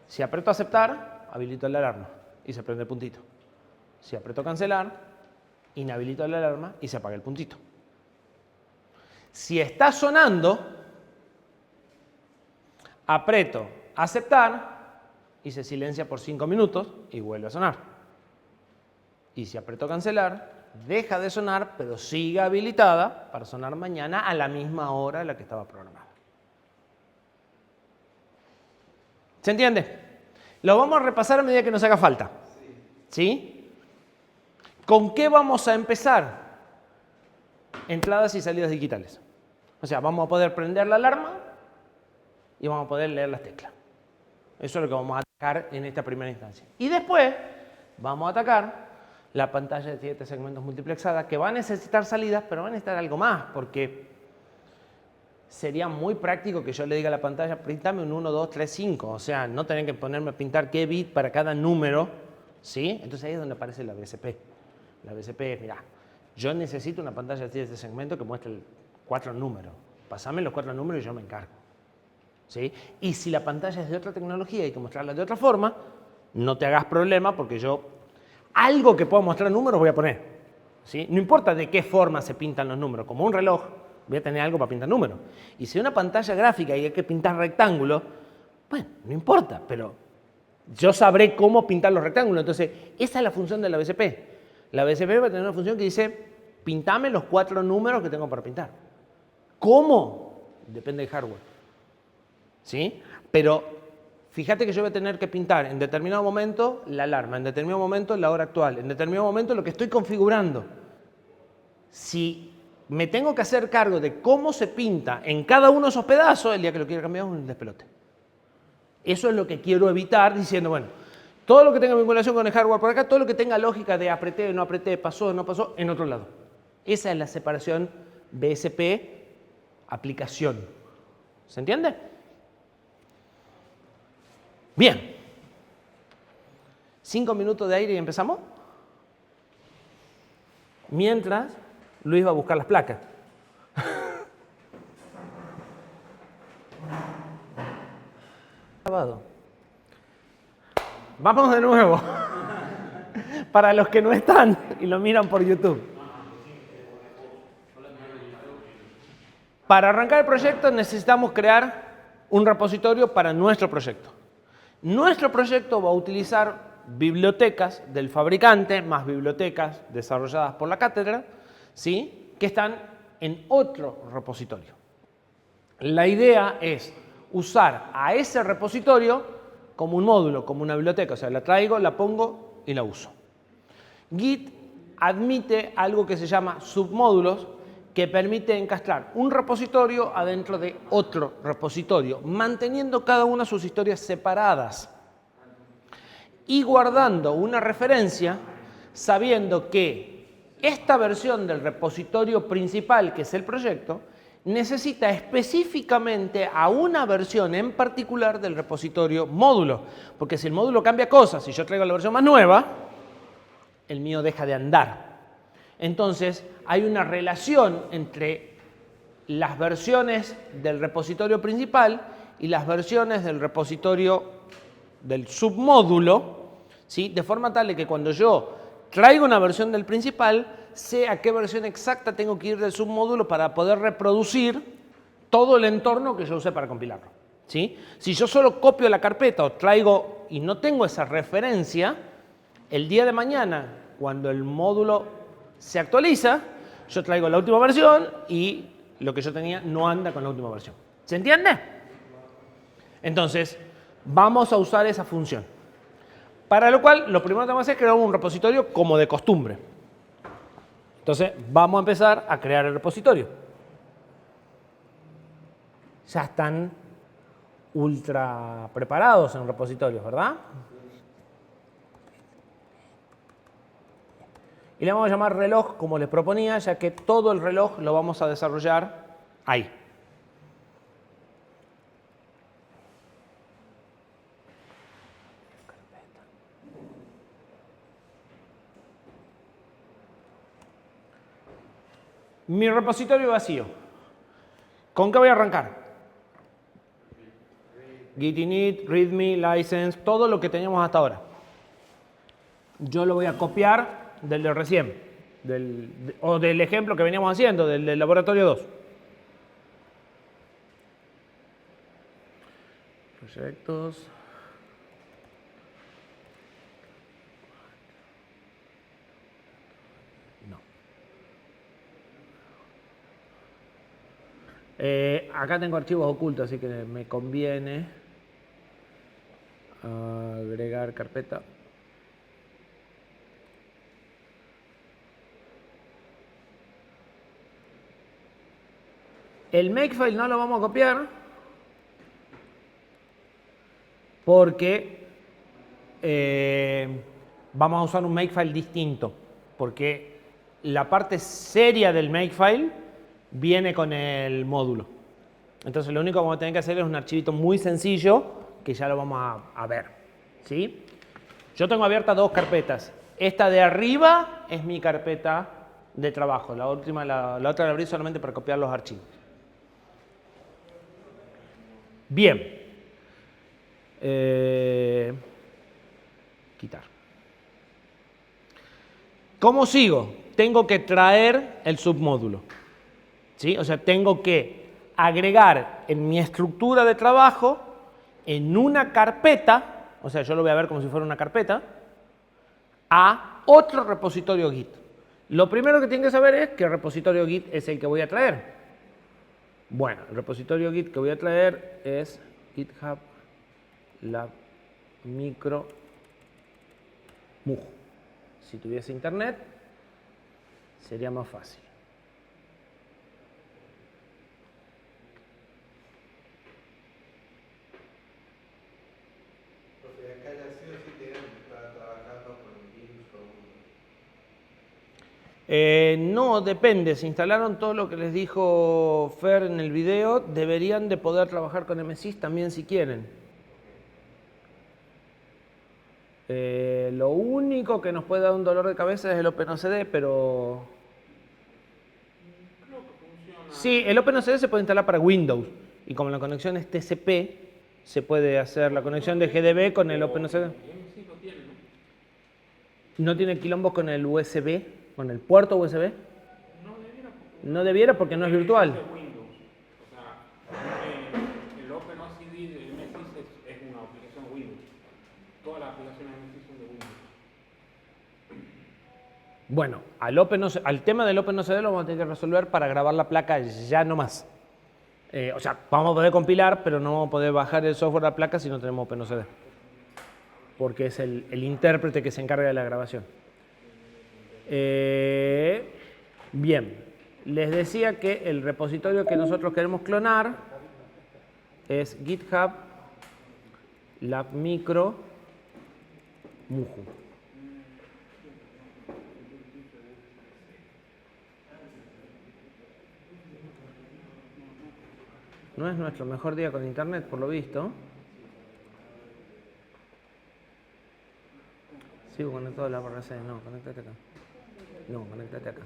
si aprieto aceptar, habilito la alarma y se prende el puntito. Si aprieto cancelar, inhabilito la alarma y se apaga el puntito. Si está sonando, aprieto aceptar y se silencia por 5 minutos y vuelve a sonar. Y si aprieto cancelar, deja de sonar, pero sigue habilitada para sonar mañana a la misma hora a la que estaba programada. ¿Se entiende? Lo vamos a repasar a medida que nos haga falta. ¿Sí? ¿Con qué vamos a empezar? Entradas y salidas digitales. O sea, vamos a poder prender la alarma y vamos a poder leer las teclas. Eso es lo que vamos a atacar en esta primera instancia. Y después vamos a atacar la pantalla de 7 segmentos multiplexada, que va a necesitar salidas, pero va a necesitar algo más, porque sería muy práctico que yo le diga a la pantalla, pintame un 1, 2, 3, 5. O sea, no tener que ponerme a pintar qué bit para cada número, ¿sí? Entonces ahí es donde aparece la BSP. La BSP es, mirá, yo necesito una pantalla de 7 segmentos que muestre 4 números. Pasame los 4 números y yo me encargo. ¿Sí? Y si la pantalla es de otra tecnología y hay que mostrarla de otra forma, no te hagas problema porque yo algo que pueda mostrar números voy a poner. ¿Sí? No importa de qué forma se pintan los números. Como un reloj, voy a tener algo para pintar números. Y si una pantalla gráfica y hay que pintar rectángulos, bueno, no importa, pero yo sabré cómo pintar los rectángulos. Entonces, esa es la función de la BSP. La BSP va a tener una función que dice, pintame los 4 números que tengo para pintar. ¿Cómo? Depende del hardware. ¿sí? Pero fíjate que yo voy a tener que pintar en determinado momento la alarma, en determinado momento la hora actual, en determinado momento lo que estoy configurando. Si me tengo que hacer cargo de cómo se pinta en cada uno de esos pedazos, el día que lo quiera cambiar es un despelote. Eso es lo que quiero evitar diciendo, bueno, todo lo que tenga vinculación con el hardware por acá, todo lo que tenga lógica de apreté, no apreté, pasó, no pasó, en otro lado. Esa es la separación BSP-aplicación. ¿Se entiende? Bien. 5 minutos de aire y empezamos. Mientras, Luis va a buscar las placas. Vamos de nuevo. Para los que no están y lo miran por YouTube. Para arrancar el proyecto necesitamos crear un repositorio para nuestro proyecto. Nuestro proyecto va a utilizar bibliotecas del fabricante más bibliotecas desarrolladas por la cátedra, ¿sí? Que están en otro repositorio. La idea es usar a ese repositorio como un módulo, como una biblioteca. O sea, la traigo, la pongo y la uso. Git admite algo que se llama submódulos, que permite encastrar un repositorio adentro de otro repositorio, manteniendo cada una sus historias separadas y guardando una referencia sabiendo que esta versión del repositorio principal, que es el proyecto, necesita específicamente a una versión en particular del repositorio módulo, porque si el módulo cambia cosas, si yo traigo la versión más nueva, el mío deja de andar. Entonces, hay una relación entre las versiones del repositorio principal y las versiones del repositorio del submódulo, ¿sí? De forma tal de que cuando yo traigo una versión del principal, sé a qué versión exacta tengo que ir del submódulo para poder reproducir todo el entorno que yo usé para compilarlo, ¿sí? Si yo solo copio la carpeta o traigo y no tengo esa referencia, el día de mañana, cuando el módulo se actualiza, yo traigo la última versión y lo que yo tenía no anda con la última versión. ¿Se entiende? Entonces, vamos a usar esa función. Para lo cual, lo primero que tenemos que hacer es crear un repositorio como de costumbre. Entonces, vamos a empezar a crear el repositorio. Ya están ultra preparados en repositorios, ¿verdad? Y le vamos a llamar reloj como les proponía, ya que todo el reloj lo vamos a desarrollar ahí. Mi repositorio vacío. ¿Con qué voy a arrancar? Git init, readme, license, todo lo que teníamos hasta ahora. Yo lo voy a copiar del de recién, o del ejemplo que veníamos haciendo, del laboratorio 2. Proyectos. No. Acá tengo archivos ocultos, así que me conviene agregar carpeta. El makefile no lo vamos a copiar porque vamos a usar un makefile distinto, porque la parte seria del makefile viene con el módulo. Entonces lo único que vamos a tener que hacer es un archivito muy sencillo que ya lo vamos a ver, ¿sí? Yo tengo abiertas dos carpetas. Esta de arriba es mi carpeta de trabajo. La otra la abrí solamente para copiar los archivos. Bien. Quitar. ¿Cómo sigo? Tengo que traer el submódulo, ¿sí? O sea, tengo que agregar en mi estructura de trabajo, en una carpeta, o sea, yo lo voy a ver como si fuera una carpeta, a otro repositorio Git. Lo primero que tienen que saber es qué repositorio Git es el que voy a traer. Bueno, el repositorio Git que voy a traer es GitHub Lab Micro Mujo. Si tuviese internet, sería más fácil. Porque acá ya sí o sí tienen que estar trabajando con Linux o No, depende. Si instalaron todo lo que les dijo Fer en el video, deberían de poder trabajar con MSIS también si quieren. Lo único que nos puede dar un dolor de cabeza es el OpenOCD, pero... Creo que funciona. Sí, el OpenOCD se puede instalar para Windows. Y como la conexión es TCP, se puede hacer la conexión de GDB con el OpenOCD. Sí lo tiene, ¿no? ¿No tiene quilombos con el USB? ¿Con el puerto USB? No debiera porque No debiera porque no es virtual. es Windows. O sea, el OpenOCD de MSIS es una aplicación Windows. Todas las aplicaciones de MSIS son de Windows. Bueno, al tema del OpenOCD lo vamos a tener que resolver para grabar la placa ya no más. O sea, vamos a poder compilar, pero no vamos a poder bajar el software a la placa si no tenemos OpenOCD. Porque es el intérprete que se encarga de la grabación. Bien, les decía que el repositorio que nosotros queremos clonar es GitHub Lab Micro Mujo. No es nuestro mejor día con internet, por lo visto. Sigo conectado a la barra C. No, conéctate acá. No, conéctate acá.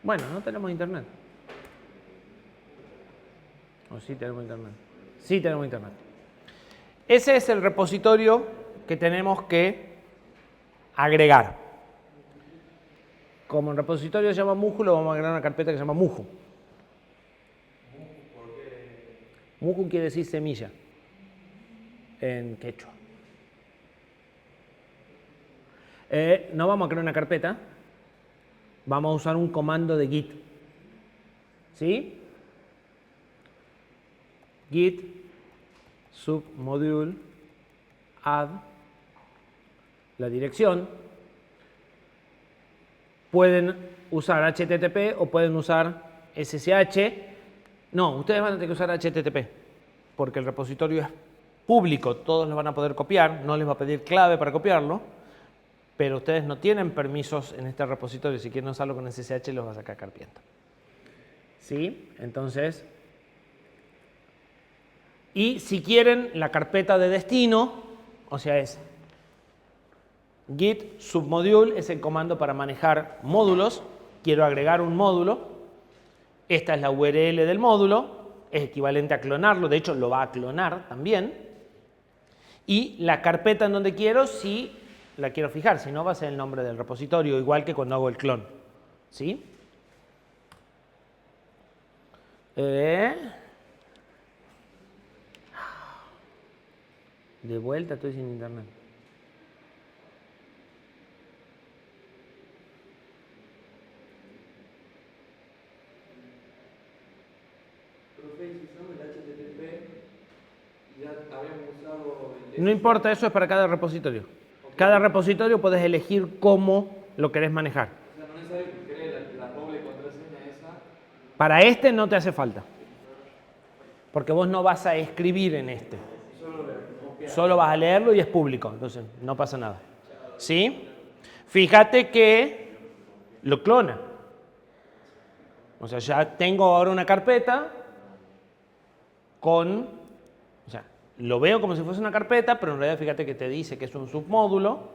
Bueno, no tenemos internet. ¿O sí tenemos internet? Sí tenemos internet. Ese es el repositorio que tenemos que agregar. Como el repositorio se llama Mujo, lo vamos a agregar a una carpeta que se llama Mujo. Mujo quiere decir semilla en quechua. No vamos a crear una carpeta, vamos a usar un comando de git. ¿Sí? Git submodule add la dirección. Pueden usar HTTP o pueden usar SSH. No, ustedes van a tener que usar HTTP porque el repositorio es público, todos lo van a poder copiar, no les va a pedir clave para copiarlo, pero ustedes no tienen permisos en este repositorio. Si quieren usarlo con SSH los va a sacar carpiento. ¿Sí? Entonces, y si quieren la carpeta de destino, o sea, es git submodule, es el comando para manejar módulos. Quiero agregar un módulo. Esta es la URL del módulo. Es equivalente a clonarlo. De hecho, lo va a clonar también. Y la carpeta en donde quiero, si la quiero fijar. Si no, va a ser el nombre del repositorio, igual que cuando hago el clon. ¿Sí? De vuelta estoy sin internet. Profe, si usamos el HTTP, ya habíamos usado el... No importa, eso es para cada repositorio. Cada repositorio puedes elegir cómo lo querés manejar. O sea, no es necesario que cree la doble contraseña esa. Para este no te hace falta. Porque vos no vas a escribir en este. Solo vas a leerlo y es público. Entonces no pasa nada. ¿Sí? Fíjate que lo clona. O sea, ya tengo ahora una carpeta con... O sea, lo veo como si fuese una carpeta, pero en realidad fíjate que te dice que es un submódulo.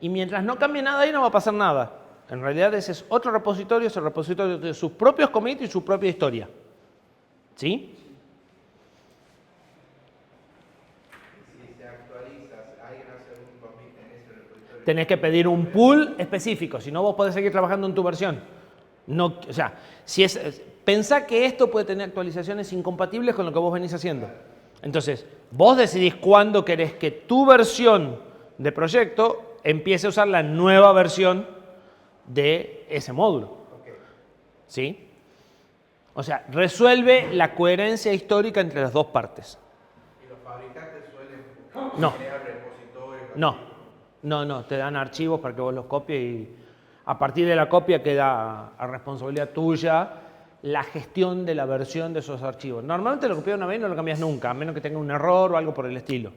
Y mientras no cambie nada ahí no va a pasar nada. En realidad ese es otro repositorio, es el repositorio de sus propios commits y su propia historia. ¿Sí? si se actualiza, alguien hace un commit en ese repositorio. Tenés que pedir un pool específico, si no vos podés seguir trabajando en tu versión. No, o sea, si es, Pensá que esto puede tener actualizaciones incompatibles con lo que vos venís haciendo. Entonces, vos decidís cuándo querés que tu versión de proyecto empiece a usar la nueva versión de ese módulo. Ok. ¿Sí? O sea, resuelve la coherencia histórica entre las dos partes. ¿Y los fabricantes suelen No. crear repositorios? No, te dan archivos para que vos los copies y a partir de la copia queda a responsabilidad tuya la gestión de la versión de esos archivos. Normalmente lo copias una vez y no lo cambias nunca, a menos que tenga un error o algo por el estilo.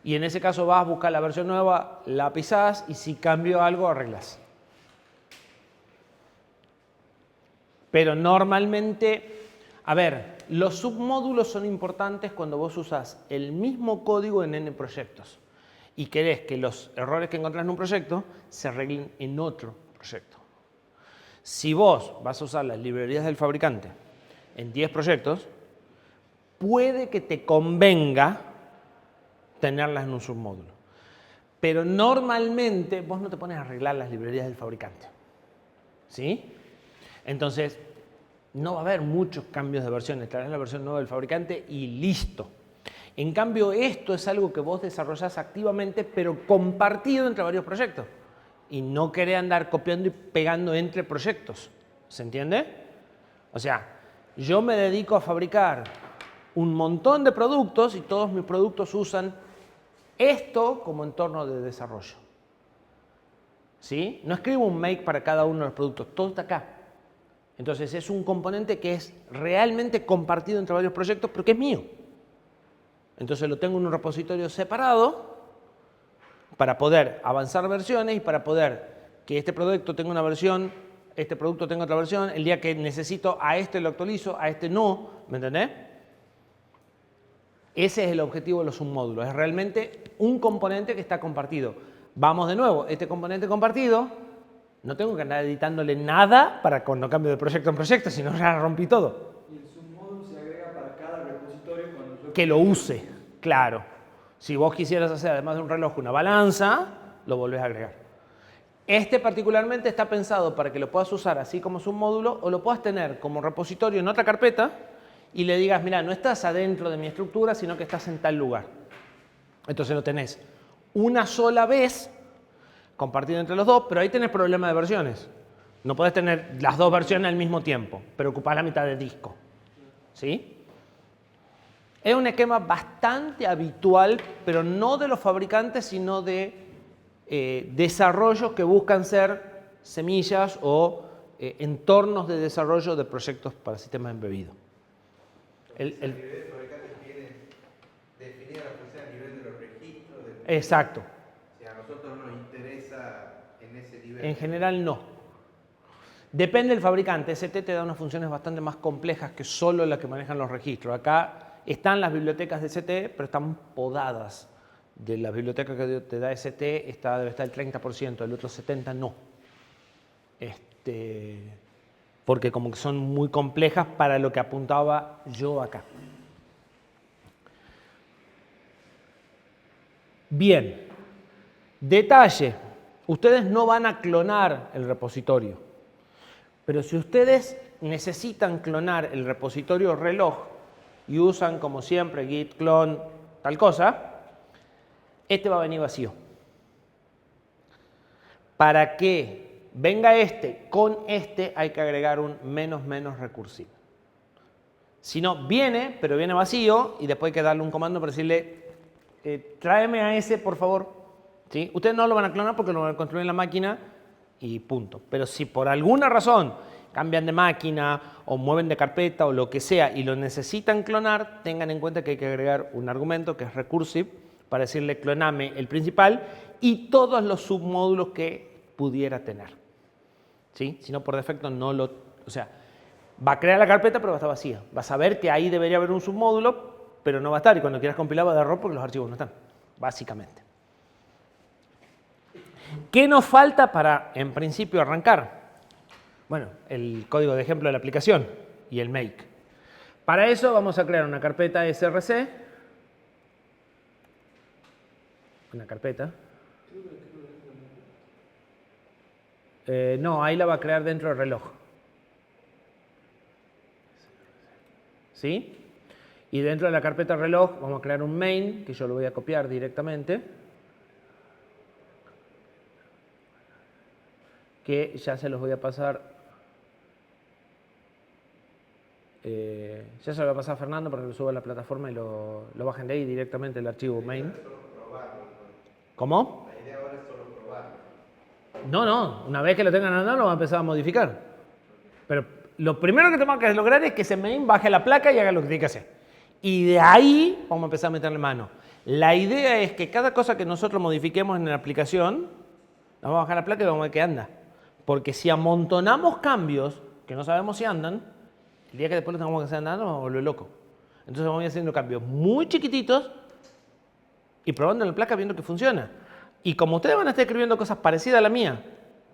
Y en ese caso vas a buscar la versión nueva, la pisás y si cambió algo arreglas. Pero normalmente, a ver, los submódulos son importantes cuando vos usás el mismo código en N proyectos y querés que los errores que encontrás en un proyecto se arreglen en otro proyecto. Si vos vas a usar las librerías del fabricante en 10 proyectos, puede que te convenga tenerlas en un submódulo. Pero normalmente vos no te pones a arreglar las librerías del fabricante. ¿Sí? Entonces, no va a haber muchos cambios de versiones. Traes la versión nueva del fabricante y listo. En cambio, esto es algo que vos desarrollás activamente, pero compartido entre varios proyectos. Y no querés andar copiando y pegando entre proyectos. ¿Se entiende? O sea, yo me dedico a fabricar un montón de productos y todos mis productos usan esto como entorno de desarrollo. ¿Sí? No escribo un make para cada uno de los productos, todo está acá. Entonces es un componente que es realmente compartido entre varios proyectos, pero que es mío. Entonces lo tengo en un repositorio separado para poder avanzar versiones y para poder que este producto tenga una versión, este producto tenga otra versión, el día que necesito a este lo actualizo, a este no, ¿me entendés? Ese es el objetivo de los submódulos, es realmente un componente que está compartido. Vamos de nuevo, este componente compartido, no tengo que andar editándole nada para cuando cambio de proyecto en proyecto, si no ya rompí todo. Y el submódulo se agrega para cada repositorio cuando yo... Que lo use, claro. Si vos quisieras hacer además de un reloj una balanza, lo volvés a agregar. Este particularmente está pensado para que lo puedas usar así como submódulo o lo puedas tener como repositorio en otra carpeta y le digas, mira, no estás adentro de mi estructura, sino que estás en tal lugar. Entonces lo tenés una sola vez compartido entre los dos, pero ahí tenés problema de versiones. No podés tener las dos versiones al mismo tiempo, pero ocupás la mitad del disco. ¿Sí? Es un esquema bastante habitual, pero no de los fabricantes, sino de desarrollos que buscan ser semillas o entornos de desarrollo de proyectos para sistemas embebidos. A nivel de fabricantes tienen definida la función a nivel de los registros. Exacto. O sea, a nosotros nos interesa en ese nivel. En general no. Depende del fabricante. ST te da unas funciones bastante más complejas que solo las que manejan los registros. Acá están las bibliotecas de ST, pero están podadas. De las bibliotecas que te da ST debe estar el 30%, el otro 70% no. Porque como que son muy complejas para lo que apuntaba yo acá. Bien. Detalle. Ustedes no van a clonar el repositorio. Pero si ustedes necesitan clonar el repositorio reloj y usan como siempre git clone tal cosa, este va a venir vacío. Para que venga este con este hay que agregar un menos recursivo. Si no, viene, pero viene vacío y después hay que darle un comando para decirle tráeme a ese por favor. ¿Sí? Ustedes no lo van a clonar porque lo van a construir en la máquina y punto. Pero si por alguna razón cambian de máquina o mueven de carpeta o lo que sea y lo necesitan clonar, tengan en cuenta que hay que agregar un argumento que es recursive para decirle cloname el principal y todos los submódulos que pudiera tener. ¿Sí? Si no, por defecto no lo... O sea, va a crear la carpeta pero va a estar vacía. Vas a ver que ahí debería haber un submódulo, pero no va a estar y cuando quieras compilar va a dar error porque los archivos no están, básicamente. ¿Qué nos falta para, en principio, arrancar? Bueno, el código de ejemplo de la aplicación y el make. Para eso vamos a crear una carpeta src. Una carpeta. No, ahí la va a crear dentro del reloj. ¿sí? Y dentro de la carpeta reloj vamos a crear un main, que yo lo voy a copiar directamente, que ya se los voy a pasar, ya se lo voy a pasar a Fernando para que lo suba a la plataforma y lo bajen de ahí directamente el archivo main. ¿Cómo? La idea ahora es solo probarlo. No, una vez que lo tengan andando lo vamos a empezar a modificar. Pero lo primero que tenemos que lograr es que ese main baje la placa y haga lo que tiene que hacer. Y de ahí vamos a empezar a meterle mano. La idea es que cada cosa que nosotros modifiquemos en la aplicación, vamos a bajar la placa y vamos a ver qué anda. Porque si amontonamos cambios que no sabemos si andan, el día que después lo tengamos que hacer andar nos vamos a volver loco. Entonces vamos a ir haciendo cambios muy chiquititos y probando en la placa viendo que funciona. Y como ustedes van a estar escribiendo cosas parecidas a la mía,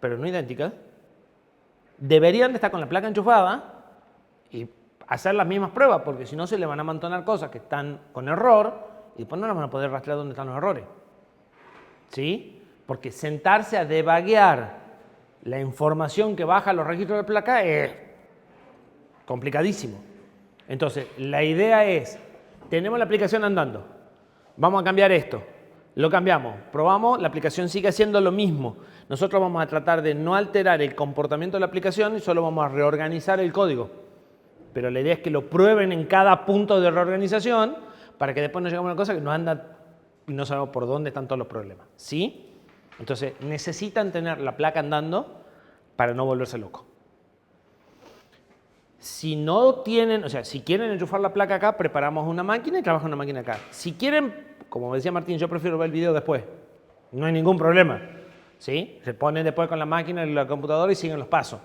pero no idénticas, deberían de estar con la placa enchufada y hacer las mismas pruebas, porque si no se le van a amontonar cosas que están con error y después no las van a poder rastrear dónde están los errores. ¿Sí? Porque sentarse a debaguear la información que baja a los registros de placa es complicadísimo. Entonces, la idea es, tenemos la aplicación andando, vamos a cambiar esto, lo cambiamos, probamos, la aplicación sigue haciendo lo mismo. Nosotros vamos a tratar de no alterar el comportamiento de la aplicación y solo vamos a reorganizar el código. Pero la idea es que lo prueben en cada punto de reorganización para que después no lleguemos a una cosa que no anda y no sabemos por dónde están todos los problemas. ¿Sí? Entonces, necesitan tener la placa andando para no volverse loco. Si no tienen, o sea, si quieren enchufar la placa acá, preparamos una máquina y trabajan una máquina acá. Si quieren, como decía Martín, yo prefiero ver el video después. No hay ningún problema. ¿Sí? Se ponen después con la máquina en la computadora y siguen los pasos.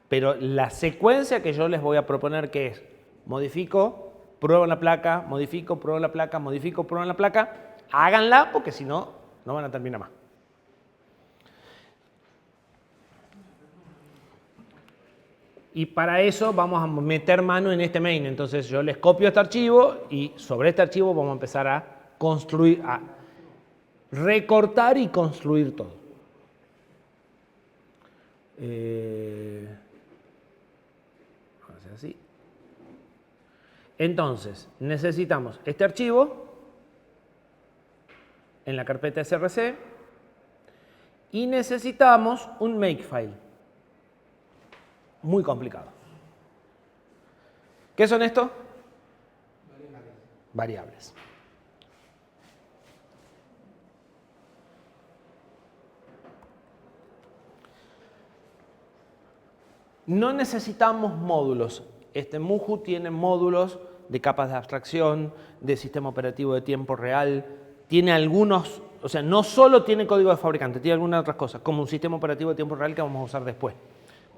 Pero la secuencia que yo les voy a proponer que es, modifico, pruebo en la placa, modifico, pruebo en la placa, modifico, pruebo en la placa, háganla porque si no, no van a terminar más. Y para eso vamos a meter mano en este main. Entonces yo les copio este archivo y sobre este archivo vamos a empezar a construir, a recortar y construir todo. Vamos a hacer así. Entonces necesitamos este archivo en la carpeta src y necesitamos un makefile. Muy complicado. ¿Qué son estos? Variables. No necesitamos módulos. Este Muhu tiene módulos de capas de abstracción, de sistema operativo de tiempo real. Tiene algunos, o sea, no solo tiene código de fabricante, tiene algunas otras cosas, como un sistema operativo de tiempo real que vamos a usar después.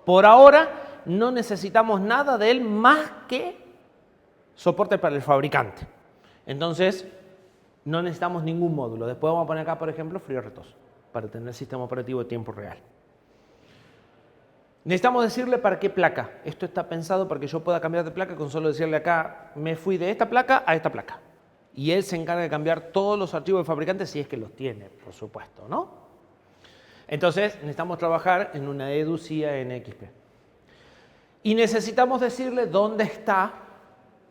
Por ahora no necesitamos nada de él más que soporte para el fabricante. Entonces no necesitamos ningún módulo. Después vamos a poner acá, por ejemplo, FreeRTOS para tener sistema operativo de tiempo real. Necesitamos decirle para qué placa. Esto está pensado para que yo pueda cambiar de placa con solo decirle acá, me fui de esta placa a esta placa. Y él se encarga de cambiar todos los archivos del fabricante si es que los tiene, por supuesto, ¿no? Entonces, necesitamos trabajar en una EDU-CIA NXP. Y necesitamos decirle dónde está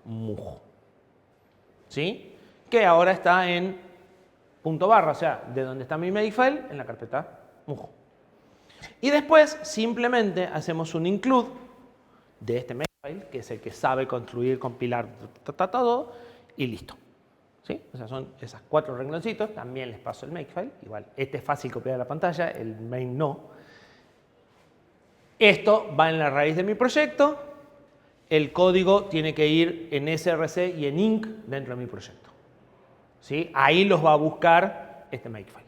Muhu. ¿Sí? Que ahora está en punto barra, o sea, de donde está mi makefile, en la carpeta Muhu. Y después, simplemente hacemos un include de este makefile, que es el que sabe construir, compilar, todo, y listo. ¿Sí? O sea, son esas 4 rengloncitos, también les paso el makefile, igual, este es fácil copiar de la pantalla, el main no. Esto va en la raíz de mi proyecto, el código tiene que ir en src y en inc dentro de mi proyecto. ¿Sí? Ahí los va a buscar este makefile.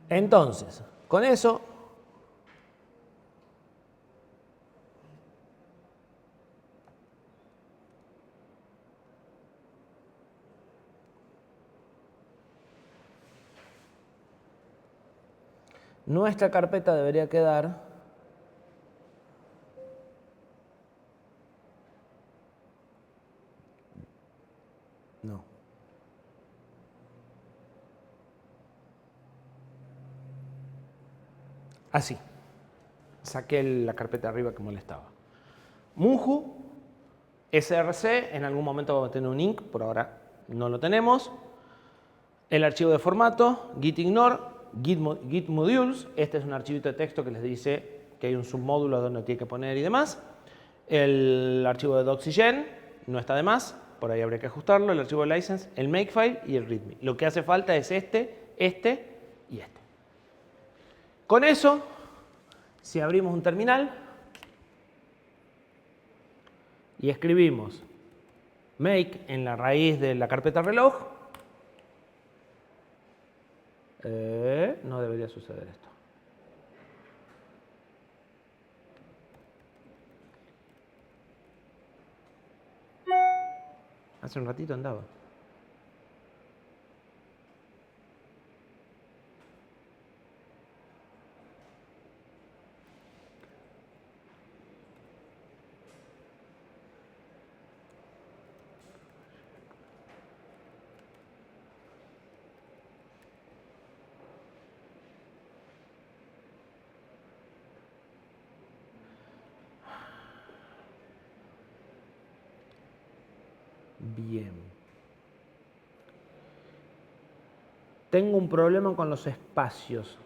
Entonces, con eso nuestra carpeta debería quedar así. saqué la carpeta de arriba que molestaba. Munju, src, en algún momento vamos a tener un inc, por ahora no lo tenemos. El archivo de formato, gitignore, gitmodules, este es un archivito de texto que les dice que hay un submódulo donde tiene que poner y demás. El archivo de doxygen, no está de más, por ahí habría que ajustarlo. El archivo de license, el makefile y el readme. Lo que hace falta es este y este. Con eso, si abrimos un terminal y escribimos make en la raíz de la carpeta reloj, no debería suceder esto. Hace un ratito andaba. Bien. Tengo un problema con los espacios.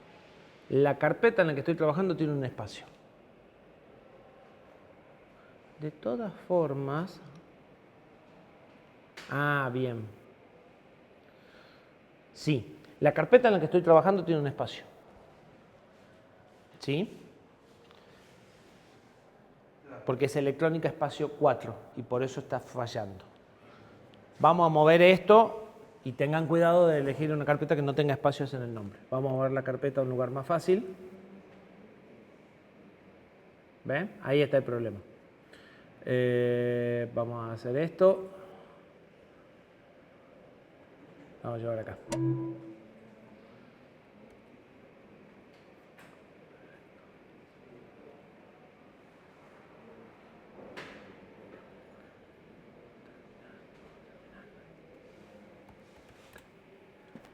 La carpeta en la que estoy trabajando tiene un espacio. De todas formas... Ah, bien. Sí, la carpeta en la que estoy trabajando tiene un espacio. ¿Sí? Porque es electrónica espacio 4 y por eso está fallando. Vamos a mover esto y tengan cuidado de elegir una carpeta que no tenga espacios en el nombre. Vamos a mover la carpeta a un lugar más fácil. ¿Ven? Ahí está el problema. Vamos a hacer esto. Vamos a llevar acá.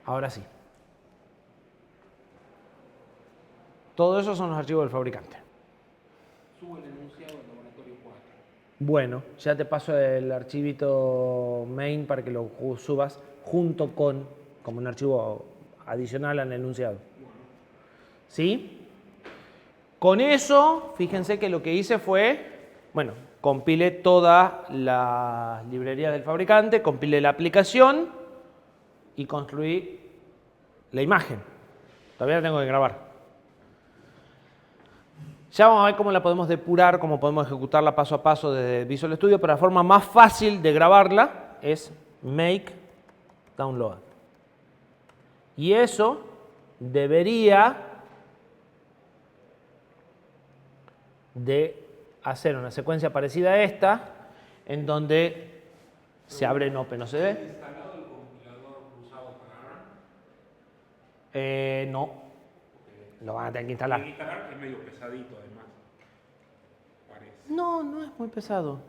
Ahora sí. Todo eso son los archivos del fabricante. Subo el enunciado del laboratorio 4. Bueno, ya te paso el archivito main para que lo subas junto con, como un archivo adicional al enunciado. ¿Sí? Con eso, fíjense que lo que hice fue, bueno, compilé toda la librería del fabricante, compilé la aplicación y construí la imagen. Todavía la tengo que grabar. Ya vamos a ver cómo la podemos depurar, cómo podemos ejecutarla paso a paso desde Visual Studio, pero la forma más fácil de grabarla es make download. Y eso debería de hacer una secuencia parecida a esta, en donde se abre en OpenOCD. ¿Instalado el compilador usado para ARM? No, lo van a tener que instalar. El instalar es medio pesadito además. Parece. No, no es muy pesado.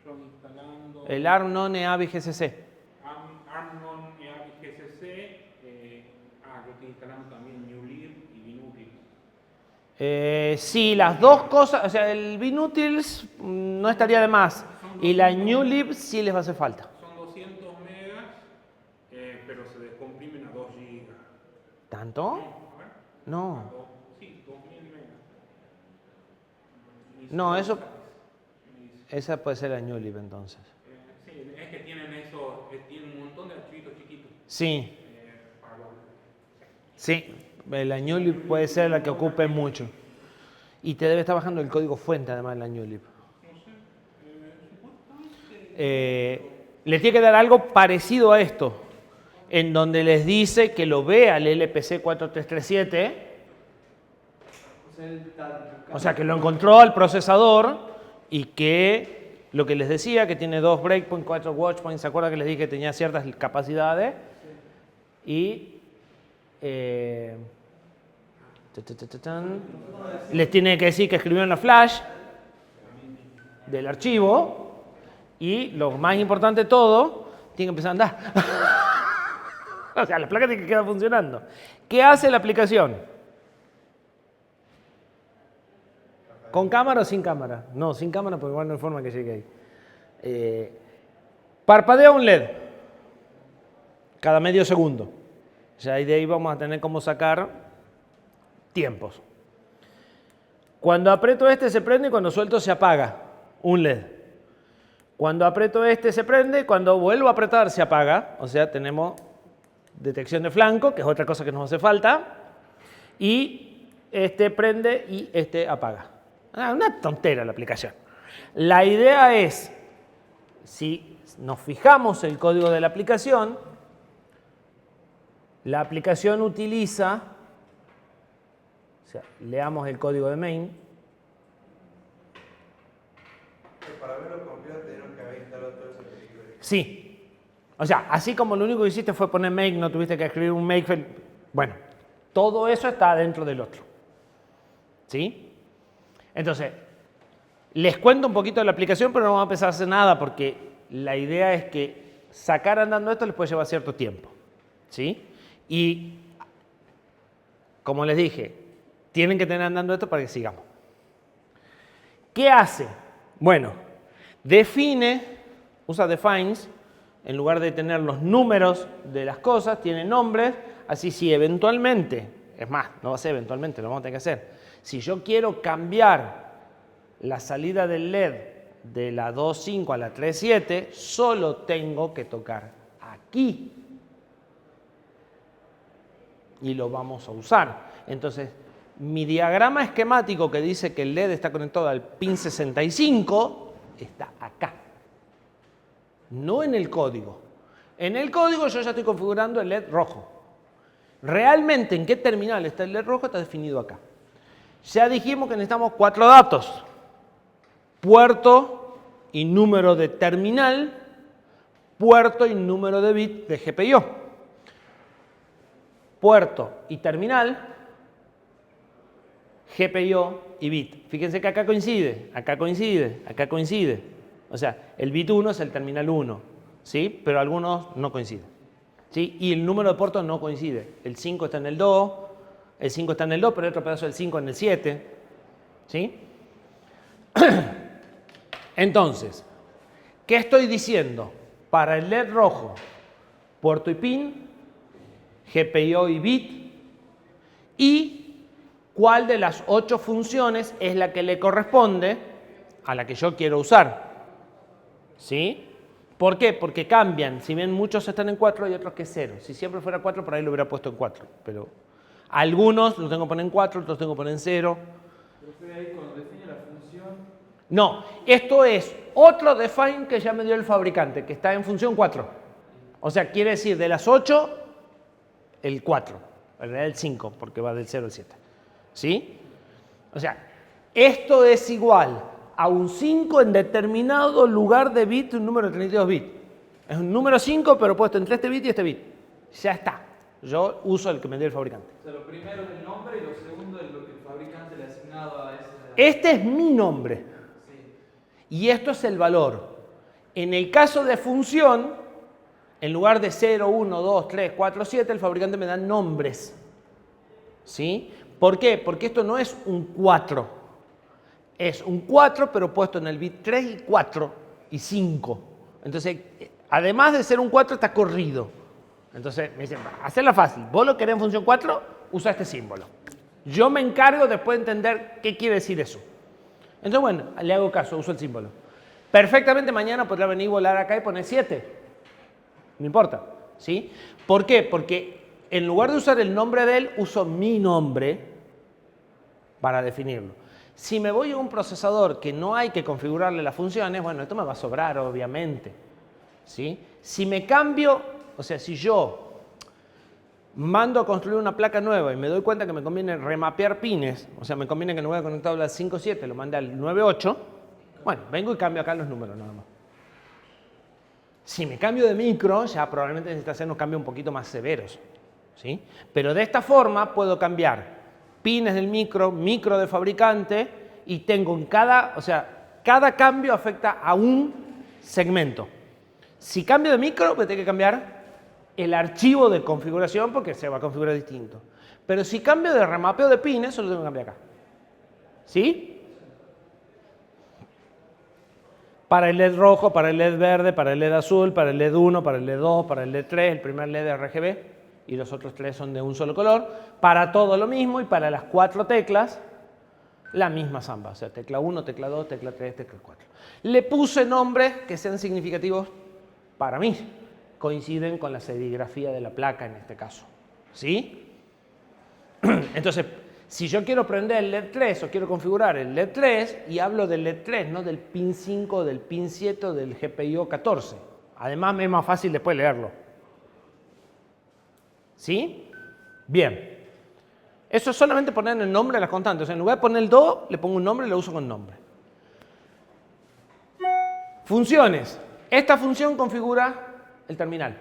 Yo instalando El ARM non EAVI GCC. ARM non EAVI GCC. Yo estoy instalando también NewLib y Vinutils. Sí, las dos cosas, o sea, el Vinutils no estaría de más. Y la NewLib sí les va a hacer falta. Son 200 megas, pero se descomprimen a 2 gigas. ¿Tanto? A ver. No. Sí, 2000 megas. No, eso... Esa puede ser la NewLib entonces. Sí, es que tienen eso, tienen un montón de archivitos chiquitos. Sí, Para los- sí. La NewLib puede ser la que ocupe mucho. Y te debe estar bajando el código fuente además de la NewLib. Les tiene que dar algo parecido a esto, en donde les dice que lo vea el LPC 4337, o sea, que lo encontró al procesador y que lo que les decía, que tiene 2 breakpoints, 4 watchpoints, ¿se acuerdan que les dije que tenía ciertas capacidades? Y les tiene que decir que escribió en la flash del archivo. Y lo más importante de todo, tiene que empezar a andar. O sea, la placa tiene que quedar funcionando. ¿Qué hace la aplicación? ¿Con cámara o sin cámara? No, sin cámara porque igual no hay forma que llegue ahí. Parpadea un LED cada medio segundo. Ya de ahí vamos a tener cómo sacar tiempos. Cuando aprieto este se prende y cuando suelto se apaga un LED. Cuando aprieto este se prende, cuando vuelvo a apretar se apaga. O sea, tenemos detección de flanco, que es otra cosa que nos hace falta. Y este prende y este apaga. Una tontera la aplicación. La idea es, si nos fijamos el código de la aplicación utiliza, o sea, leamos el código de main. Para verlo completo tenemos que haber instalado todo ese película. Sí. O sea, así como lo único que hiciste fue poner make, no tuviste que escribir un make. Bueno, todo eso está dentro del otro. ¿Sí? Entonces, les cuento un poquito de la aplicación, pero no vamos a empezar a hacer nada porque la idea es que sacar andando esto les puede llevar cierto tiempo. ¿Sí? Y, como les dije, tienen que tener andando esto para que sigamos. ¿Qué hace? Bueno, usa defines, en lugar de tener los números de las cosas, tiene nombres, así si eventualmente, es más, no va a ser eventualmente, lo vamos a tener que hacer. Si yo quiero cambiar la salida del LED de la 2.5 a la 3.7, solo tengo que tocar aquí. Y lo vamos a usar. Entonces, mi diagrama esquemático que dice que el LED está conectado al pin 65 está acá. No en el código. En el código yo ya estoy configurando el LED rojo. Realmente en qué terminal está el LED rojo está definido acá. Ya dijimos que necesitamos 4 datos. Puerto y número de terminal, puerto y número de bit de GPIO. Puerto y terminal, GPIO y bit. Fíjense que acá coincide, acá coincide, acá coincide. O sea, el bit 1 es el terminal 1, ¿sí? Pero algunos no coinciden. ¿Sí? Y el número de puertos no coincide. El 5 está en el 2, el 5 está en el 2, pero hay otro pedazo del 5 en el 7. ¿Sí? Entonces, ¿qué estoy diciendo? Para el LED rojo, puerto y pin, GPIO y bit, y cuál de las 8 funciones es la que le corresponde a la que yo quiero usar. ¿Sí? ¿Por qué? Porque cambian. Si bien muchos están en 4, hay otros que 0. Si siempre fuera 4, por ahí lo hubiera puesto en 4. Pero algunos los tengo que poner en 4, otros tengo que poner en 0. Pero usted ahí cuando define la función... No, esto es otro define que ya me dio el fabricante, que está en función 4. O sea, quiere decir de las 8, el 4. En realidad el 5, porque va del 0 al 7. ¿Sí? O sea, esto es igual a un 5 en determinado lugar de bit, un número de 32 bits. Es un número 5, pero puesto entre este bit y este bit. Ya está. Yo uso el que me dio el fabricante. O sea, lo primero es el nombre y lo segundo es lo que el fabricante le ha asignado a ese... Este es mi nombre. Sí. Y esto es el valor. En el caso de función, en lugar de 0, 1, 2, 3, 4, 7, el fabricante me da nombres. ¿Sí? ¿Por qué? Porque esto no es un 4. Es un 4, pero puesto en el bit 3 y 4 y 5. Entonces, además de ser un 4, está corrido. Entonces, me dicen, hacerla fácil. Vos lo querés en función 4, usa este símbolo. Yo me encargo después de entender qué quiere decir eso. Entonces, bueno, le hago caso, uso el símbolo. Perfectamente mañana podrá venir, volar acá y poner 7. No importa. ¿Sí? ¿Por qué? Porque en lugar de usar el nombre de él, uso mi nombre para definirlo. Si me voy a un procesador que no hay que configurarle las funciones, bueno, esto me va a sobrar, obviamente. ¿Sí? Si me cambio, o sea, si yo mando a construir una placa nueva y me doy cuenta que me conviene remapear pines, o sea, me conviene que no voy a conectar al 5.7, lo mande al 9.8, bueno, vengo y cambio acá los números nada más. Si me cambio de micro, ya probablemente necesito hacer unos cambios un poquito más severos. ¿Sí? Pero de esta forma puedo cambiar pines del micro del fabricante, y tengo en cada, o sea, cada cambio afecta a un segmento. Si cambio de micro, me tengo que cambiar el archivo de configuración porque se va a configurar distinto. Pero si cambio de remapeo de pines, solo tengo que cambiar acá. ¿Sí? Para el LED rojo, para el LED verde, para el LED azul, para el LED 1, para el LED 2, para el LED 3, el primer LED es RGB y los otros 3 son de un solo color. Para todo lo mismo y para las 4 teclas, la misma samba. O sea, tecla 1, tecla 2, tecla 3, tecla 4. Le puse nombres que sean significativos para mí. Coinciden con la serigrafía de la placa en este caso. ¿Sí? Entonces, si yo quiero prender el LED 3 o quiero configurar el LED 3 y hablo del LED 3, no del pin 5, del pin 7 o del GPIO 14. Además, me es más fácil después leerlo. ¿Sí? Bien. Eso es solamente poner el nombre de las constantes. O sea, en lugar de poner el do, le pongo un nombre y lo uso con nombre. Funciones. Esta función configura el terminal.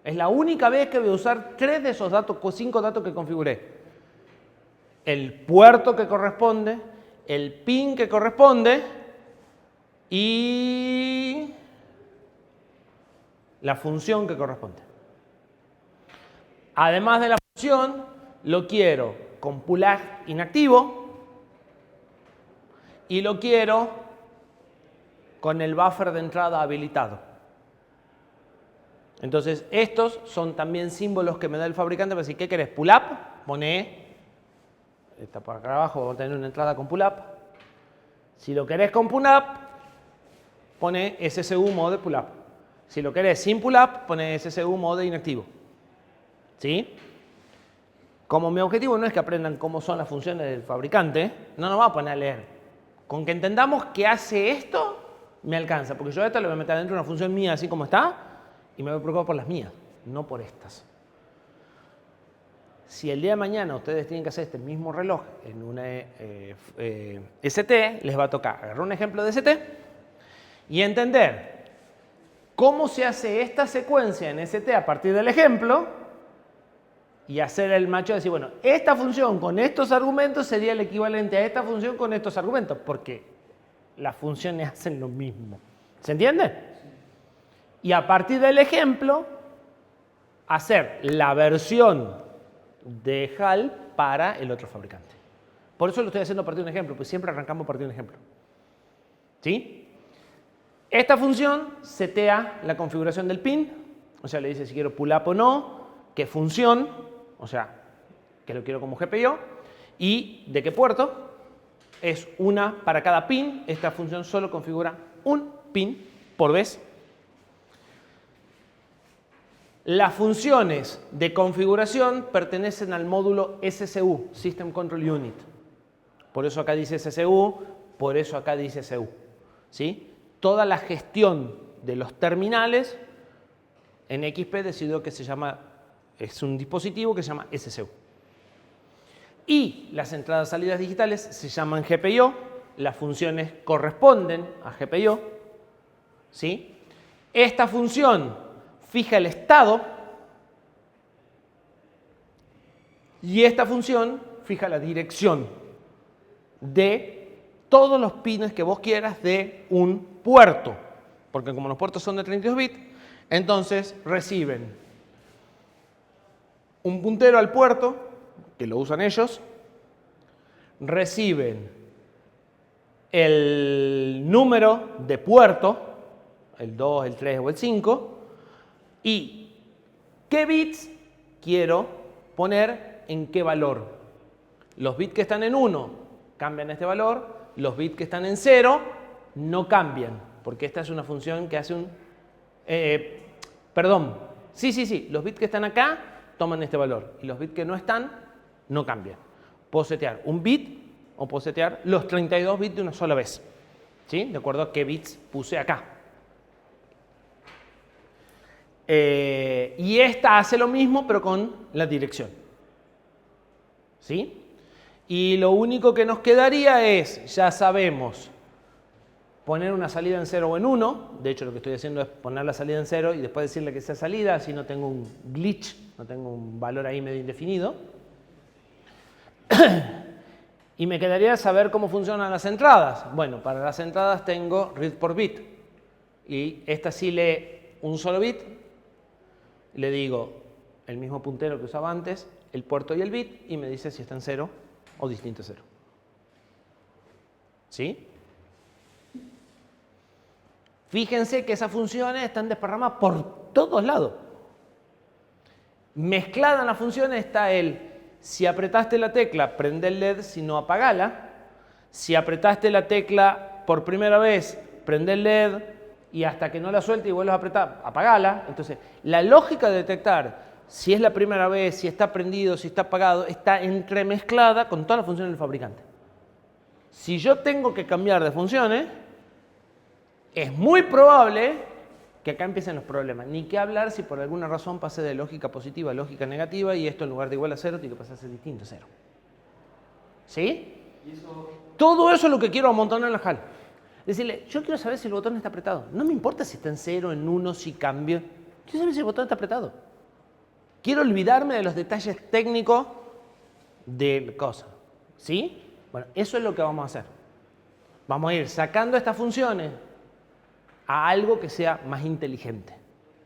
Es la única vez que voy a usar 3 de esos datos, 5 datos que configuré. El puerto que corresponde, el pin que corresponde y la función que corresponde. Además de la función, lo quiero con pull-up inactivo y lo quiero con el buffer de entrada habilitado. Entonces, estos son también símbolos que me da el fabricante para decir, ¿qué querés? Pull-up, pone, está por acá abajo, vamos a tener una entrada con pull-up. Si lo querés con pull-up, pone SSU mode pull-up. Si lo querés sin pull-up, pone SSU mode inactivo. ¿Sí? Como mi objetivo no es que aprendan cómo son las funciones del fabricante, no nos va a poner a leer. Con que entendamos que hace esto, me alcanza. Porque yo a esta lo voy a meter dentro de una función mía así como está y me voy a preocupar por las mías, no por estas. Si el día de mañana ustedes tienen que hacer este mismo reloj en una ST, les va a tocar agarrar un ejemplo de ST y entender cómo se hace esta secuencia en ST a partir del ejemplo y hacer el match de decir, bueno, esta función con estos argumentos sería el equivalente a esta función con estos argumentos, porque las funciones hacen lo mismo. ¿Se entiende? Y a partir del ejemplo, hacer la versión de HAL para el otro fabricante. Por eso lo estoy haciendo a partir de un ejemplo, pues siempre arrancamos a partir de un ejemplo. ¿Sí? Esta función setea la configuración del pin, o sea, le dice si quiero pull up o no, qué función, o sea, que lo quiero como GPIO, y de qué puerto. Es una para cada pin. Esta función solo configura un pin por vez. Las funciones de configuración pertenecen al módulo SCU, System Control Unit. Por eso acá dice SCU, por eso acá dice SCU. ¿Sí? Toda la gestión de los terminales en XP decidió que es un dispositivo que se llama SCU. Y las entradas y salidas digitales se llaman GPIO, las funciones corresponden a GPIO. ¿Sí? Esta función fija el estado y esta función fija la dirección de todos los pines que vos quieras de un puerto, porque como los puertos son de 32 bits, entonces reciben un puntero al puerto, que lo usan ellos, reciben el número de puerto, el 2, el 3 o el 5, y qué bits quiero poner en qué valor. Los bits que están en 1 cambian este valor, los bits que están en 0 no cambian, porque esta es una función que hace un... los bits que están acá toman este valor y los bits que no están no cambian. Puedo setear un bit o puedo setear los 32 bits de una sola vez, ¿sí? De acuerdo a qué bits puse acá. Y esta hace lo mismo pero con la dirección. ¿Sí? Y lo único que nos quedaría es, ya sabemos, poner una salida en 0 o en 1. De hecho, lo que estoy haciendo es poner la salida en 0 y después decirle que sea salida, así no tengo un glitch, no tengo un valor ahí medio indefinido. Y me quedaría saber cómo funcionan las entradas. Bueno, para las entradas tengo read por bit. Y esta sí lee un solo bit. Le digo el mismo puntero que usaba antes, el puerto y el bit, y me dice si está en 0 o distinto a 0. ¿Sí? Fíjense que esas funciones están desparramadas por todos lados. Mezclada en las funciones está si apretaste la tecla, prende el LED, si no, apagala. Si apretaste la tecla por primera vez, prende el LED y hasta que no la suelte y vuelvas a apretar, apagala. Entonces, la lógica de detectar si es la primera vez, si está prendido, si está apagado, está entremezclada con todas las funciones del fabricante. Si yo tengo que cambiar de funciones, es muy probable que acá empiecen los problemas. Ni que hablar si por alguna razón pasé de lógica positiva a lógica negativa y esto en lugar de igual a 0 tiene que pasar a ser distinto a 0. ¿Sí? Todo eso es lo que quiero amontonar en la HAL. Decirle, yo quiero saber si el botón está apretado. No me importa si está en 0, en 1, si cambio. Quiero saber si el botón está apretado. Quiero olvidarme de los detalles técnicos de cosas. ¿Sí? Bueno, eso es lo que vamos a hacer. Vamos a ir sacando estas funciones a algo que sea más inteligente.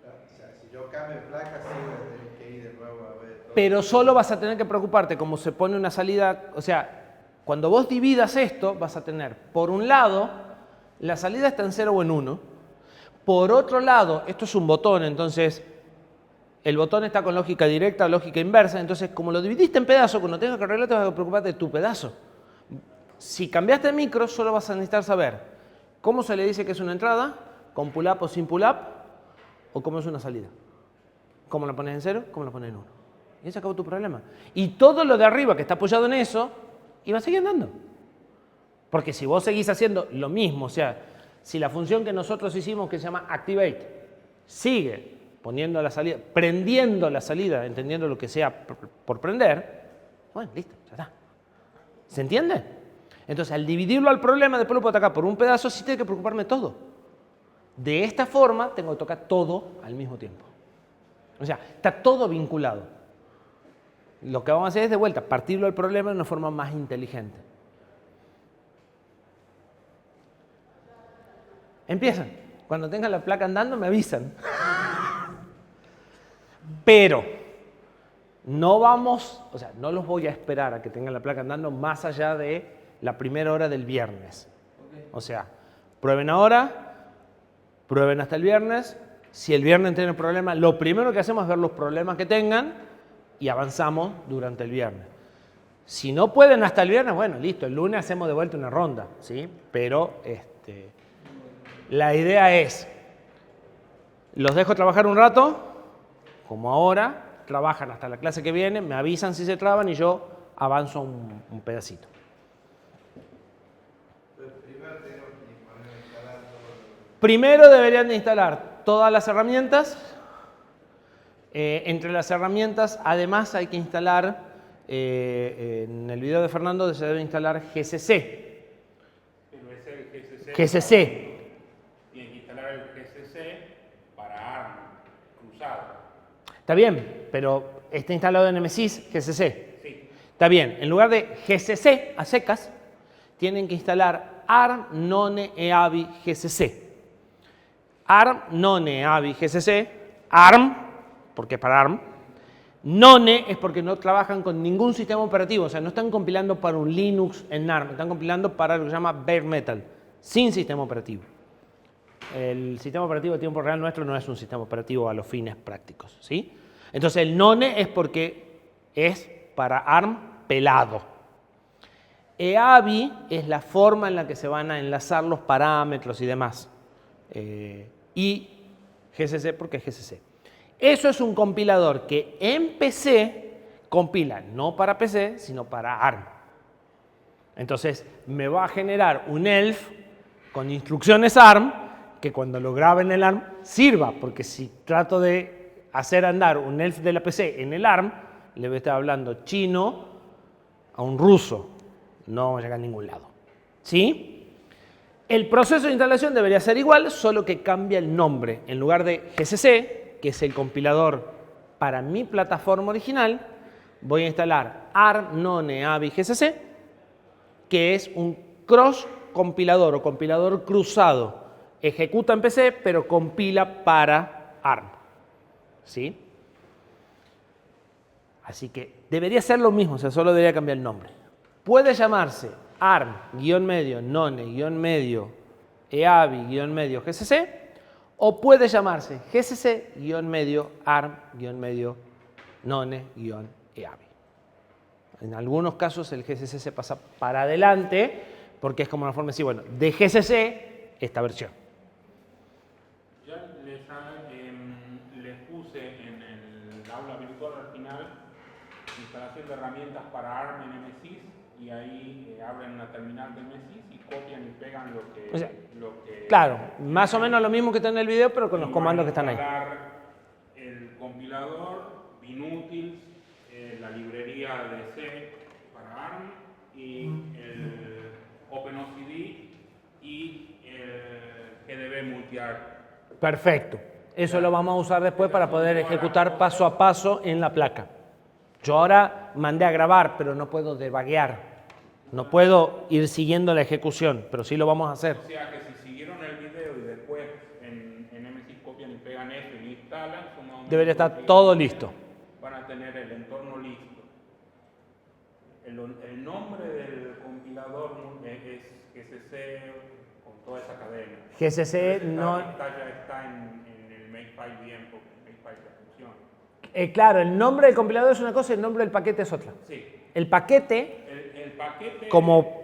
O sea, si yo cambio de placa, sí voy a tener que ir de nuevo a ver todo. Pero solo vas a tener que preocuparte como se pone una salida, o sea, cuando vos dividas esto, vas a tener, por un lado, la salida está en 0 o en 1. Por otro lado, esto es un botón, entonces el botón está con lógica directa o lógica inversa. Entonces, como lo dividiste en pedazos, cuando tengas que arreglar, te vas a preocupar de tu pedazo. Si cambiaste de micro, solo vas a necesitar saber cómo se le dice que es una entrada, con pull-up o sin pull-up, o cómo es una salida. ¿Cómo la pones en 0? ¿Cómo la pones en 1? Y se acabó tu problema. Y todo lo de arriba que está apoyado en eso, iba a seguir andando. Porque si vos seguís haciendo lo mismo, o sea, si la función que nosotros hicimos, que se llama activate, sigue poniendo la salida, prendiendo la salida, entendiendo lo que sea por prender, bueno, listo, ya está. ¿Se entiende? Entonces, al dividirlo al problema, después lo puedo atacar por un pedazo, sí tengo que preocuparme de todo. De esta forma, tengo que tocar todo al mismo tiempo. O sea, está todo vinculado. Lo que vamos a hacer es, de vuelta, partirlo del problema de una forma más inteligente. Empiezan. Cuando tengan la placa andando, me avisan. Pero no vamos, o sea, no los voy a esperar a que tengan la placa andando más allá de la primera hora del viernes. O sea, prueben ahora, prueben hasta el viernes. Si el viernes tienen problemas, lo primero que hacemos es ver los problemas que tengan y avanzamos durante el viernes. Si no pueden hasta el viernes, bueno, listo, el lunes hacemos de vuelta una ronda, ¿sí? Pero la idea es, los dejo trabajar un rato, como ahora, trabajan hasta la clase que viene, me avisan si se traban y yo avanzo un pedacito. Primero deberían de instalar todas las herramientas. Entre las herramientas, además, hay que instalar, en el video de Fernando se debe instalar GCC. Pero ese es el GCC. Tienen que instalar el GCC para ARM cruzado. Está bien, pero está instalado en Nemesis GCC. Sí. Está bien, en lugar de GCC a secas, tienen que instalar ARM None EAVI GCC. ARM None EAVI GCC, ARM, porque es para ARM. None es porque no trabajan con ningún sistema operativo, o sea, no están compilando para un Linux en ARM, están compilando para lo que se llama bare metal, sin sistema operativo. El sistema operativo de tiempo real nuestro no es un sistema operativo a los fines prácticos, ¿sí? Entonces el None es porque es para ARM pelado. EAVI es la forma en la que se van a enlazar los parámetros y demás. Y GCC porque es GCC. Eso es un compilador que en PC compila no para PC, sino para ARM. Entonces me va a generar un ELF con instrucciones ARM que cuando lo grabe en el ARM sirva, porque si trato de hacer andar un ELF de la PC en el ARM, le voy a estar hablando chino a un ruso. No vamos a llegar a ningún lado. ¿Sí? El proceso de instalación debería ser igual, solo que cambia el nombre. En lugar de GCC, que es el compilador para mi plataforma original, voy a instalar ARM None EAVI GCC, que es un cross compilador o compilador cruzado. Ejecuta en PC, pero compila para ARM. ¿Sí? Así que debería ser lo mismo, o sea, solo debería cambiar el nombre. Puede llamarse ARM-medio, None-medio EAVI-medio GCC, o puede llamarse GCC-ARM-none-EAVI. En algunos casos el GCC se pasa para adelante porque es como una forma de decir, bueno, de GCC esta versión. Ya les puse en el aula virtual al final instalación de herramientas para ARM en MSIS y ahí abren una terminal de MSIS y copian y pegan lo que... O sea, claro, más o menos lo mismo que está en el video, pero con los y comandos que van a están ahí. instalar el compilador, binutils, la librería de C para ARM y el OpenOCD y el GDB multi-ARM. Perfecto. Eso lo vamos a usar después para poder ejecutar paso a paso en la placa. Yo ahora mandé a grabar, pero no puedo debuguear. No puedo ir siguiendo la ejecución, pero sí lo vamos a hacer. O sea que si siguieron el video y después en MSIS copian y pegan eso y lo instalan, Debería estar todo listo. Van a tener el entorno listo. El nombre del compilador es GCC con toda esa cadena. GCC no... Ya está en el makefile bien, porque el makefile ya funciona. Claro, el nombre del compilador es una cosa y el nombre del paquete es otra. Sí. El paquete, El paquete... como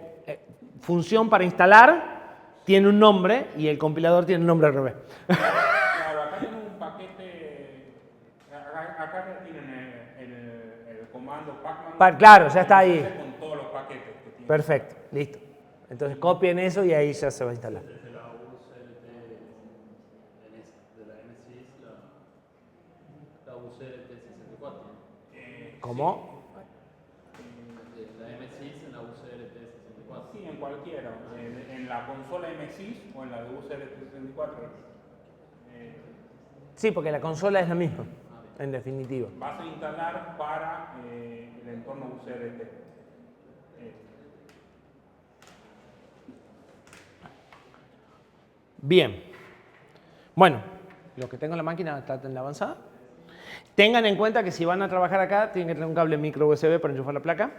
función para instalar, tiene un nombre y el compilador tiene un nombre al revés. Claro, acá tienen un paquete... Acá ya tienen el comando pacman. Claro, ya está ahí. Con todos los paquetes que tiene. Perfecto, listo. Entonces copien eso y ahí ya se va a instalar. Desde la UCLT de la MSIS, la UCLT 64. ¿Cómo? De la MSIS en la UCLT 64. Sí, en cualquiera. En la consola MSIS o en la de UCLT 64. Sí, porque la consola es la misma, en definitiva. Vas a instalar para el entorno UCLT. Bien. Bueno, lo que tengo en la máquina está en la avanzada. Tengan en cuenta que si van a trabajar acá, tienen que tener un cable micro USB para enchufar la placa.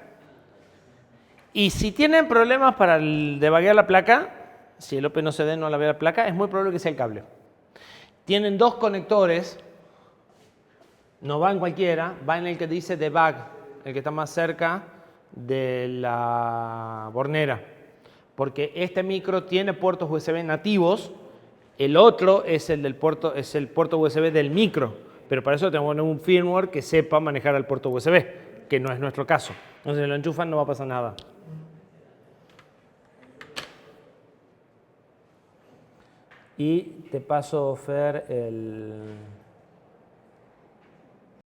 Y si tienen problemas para debuguear la placa, si el OpenOCD no la ve la placa, es muy probable que sea el cable. Tienen dos conectores, no va en cualquiera, va en el que dice debug, el que está más cerca de la bornera. Porque este micro tiene puertos USB nativos, el otro es el puerto USB del micro, pero para eso tenemos que poner un firmware que sepa manejar el puerto USB, que no es nuestro caso. Entonces si lo enchufan no va a pasar nada. Y te paso, Fer, el...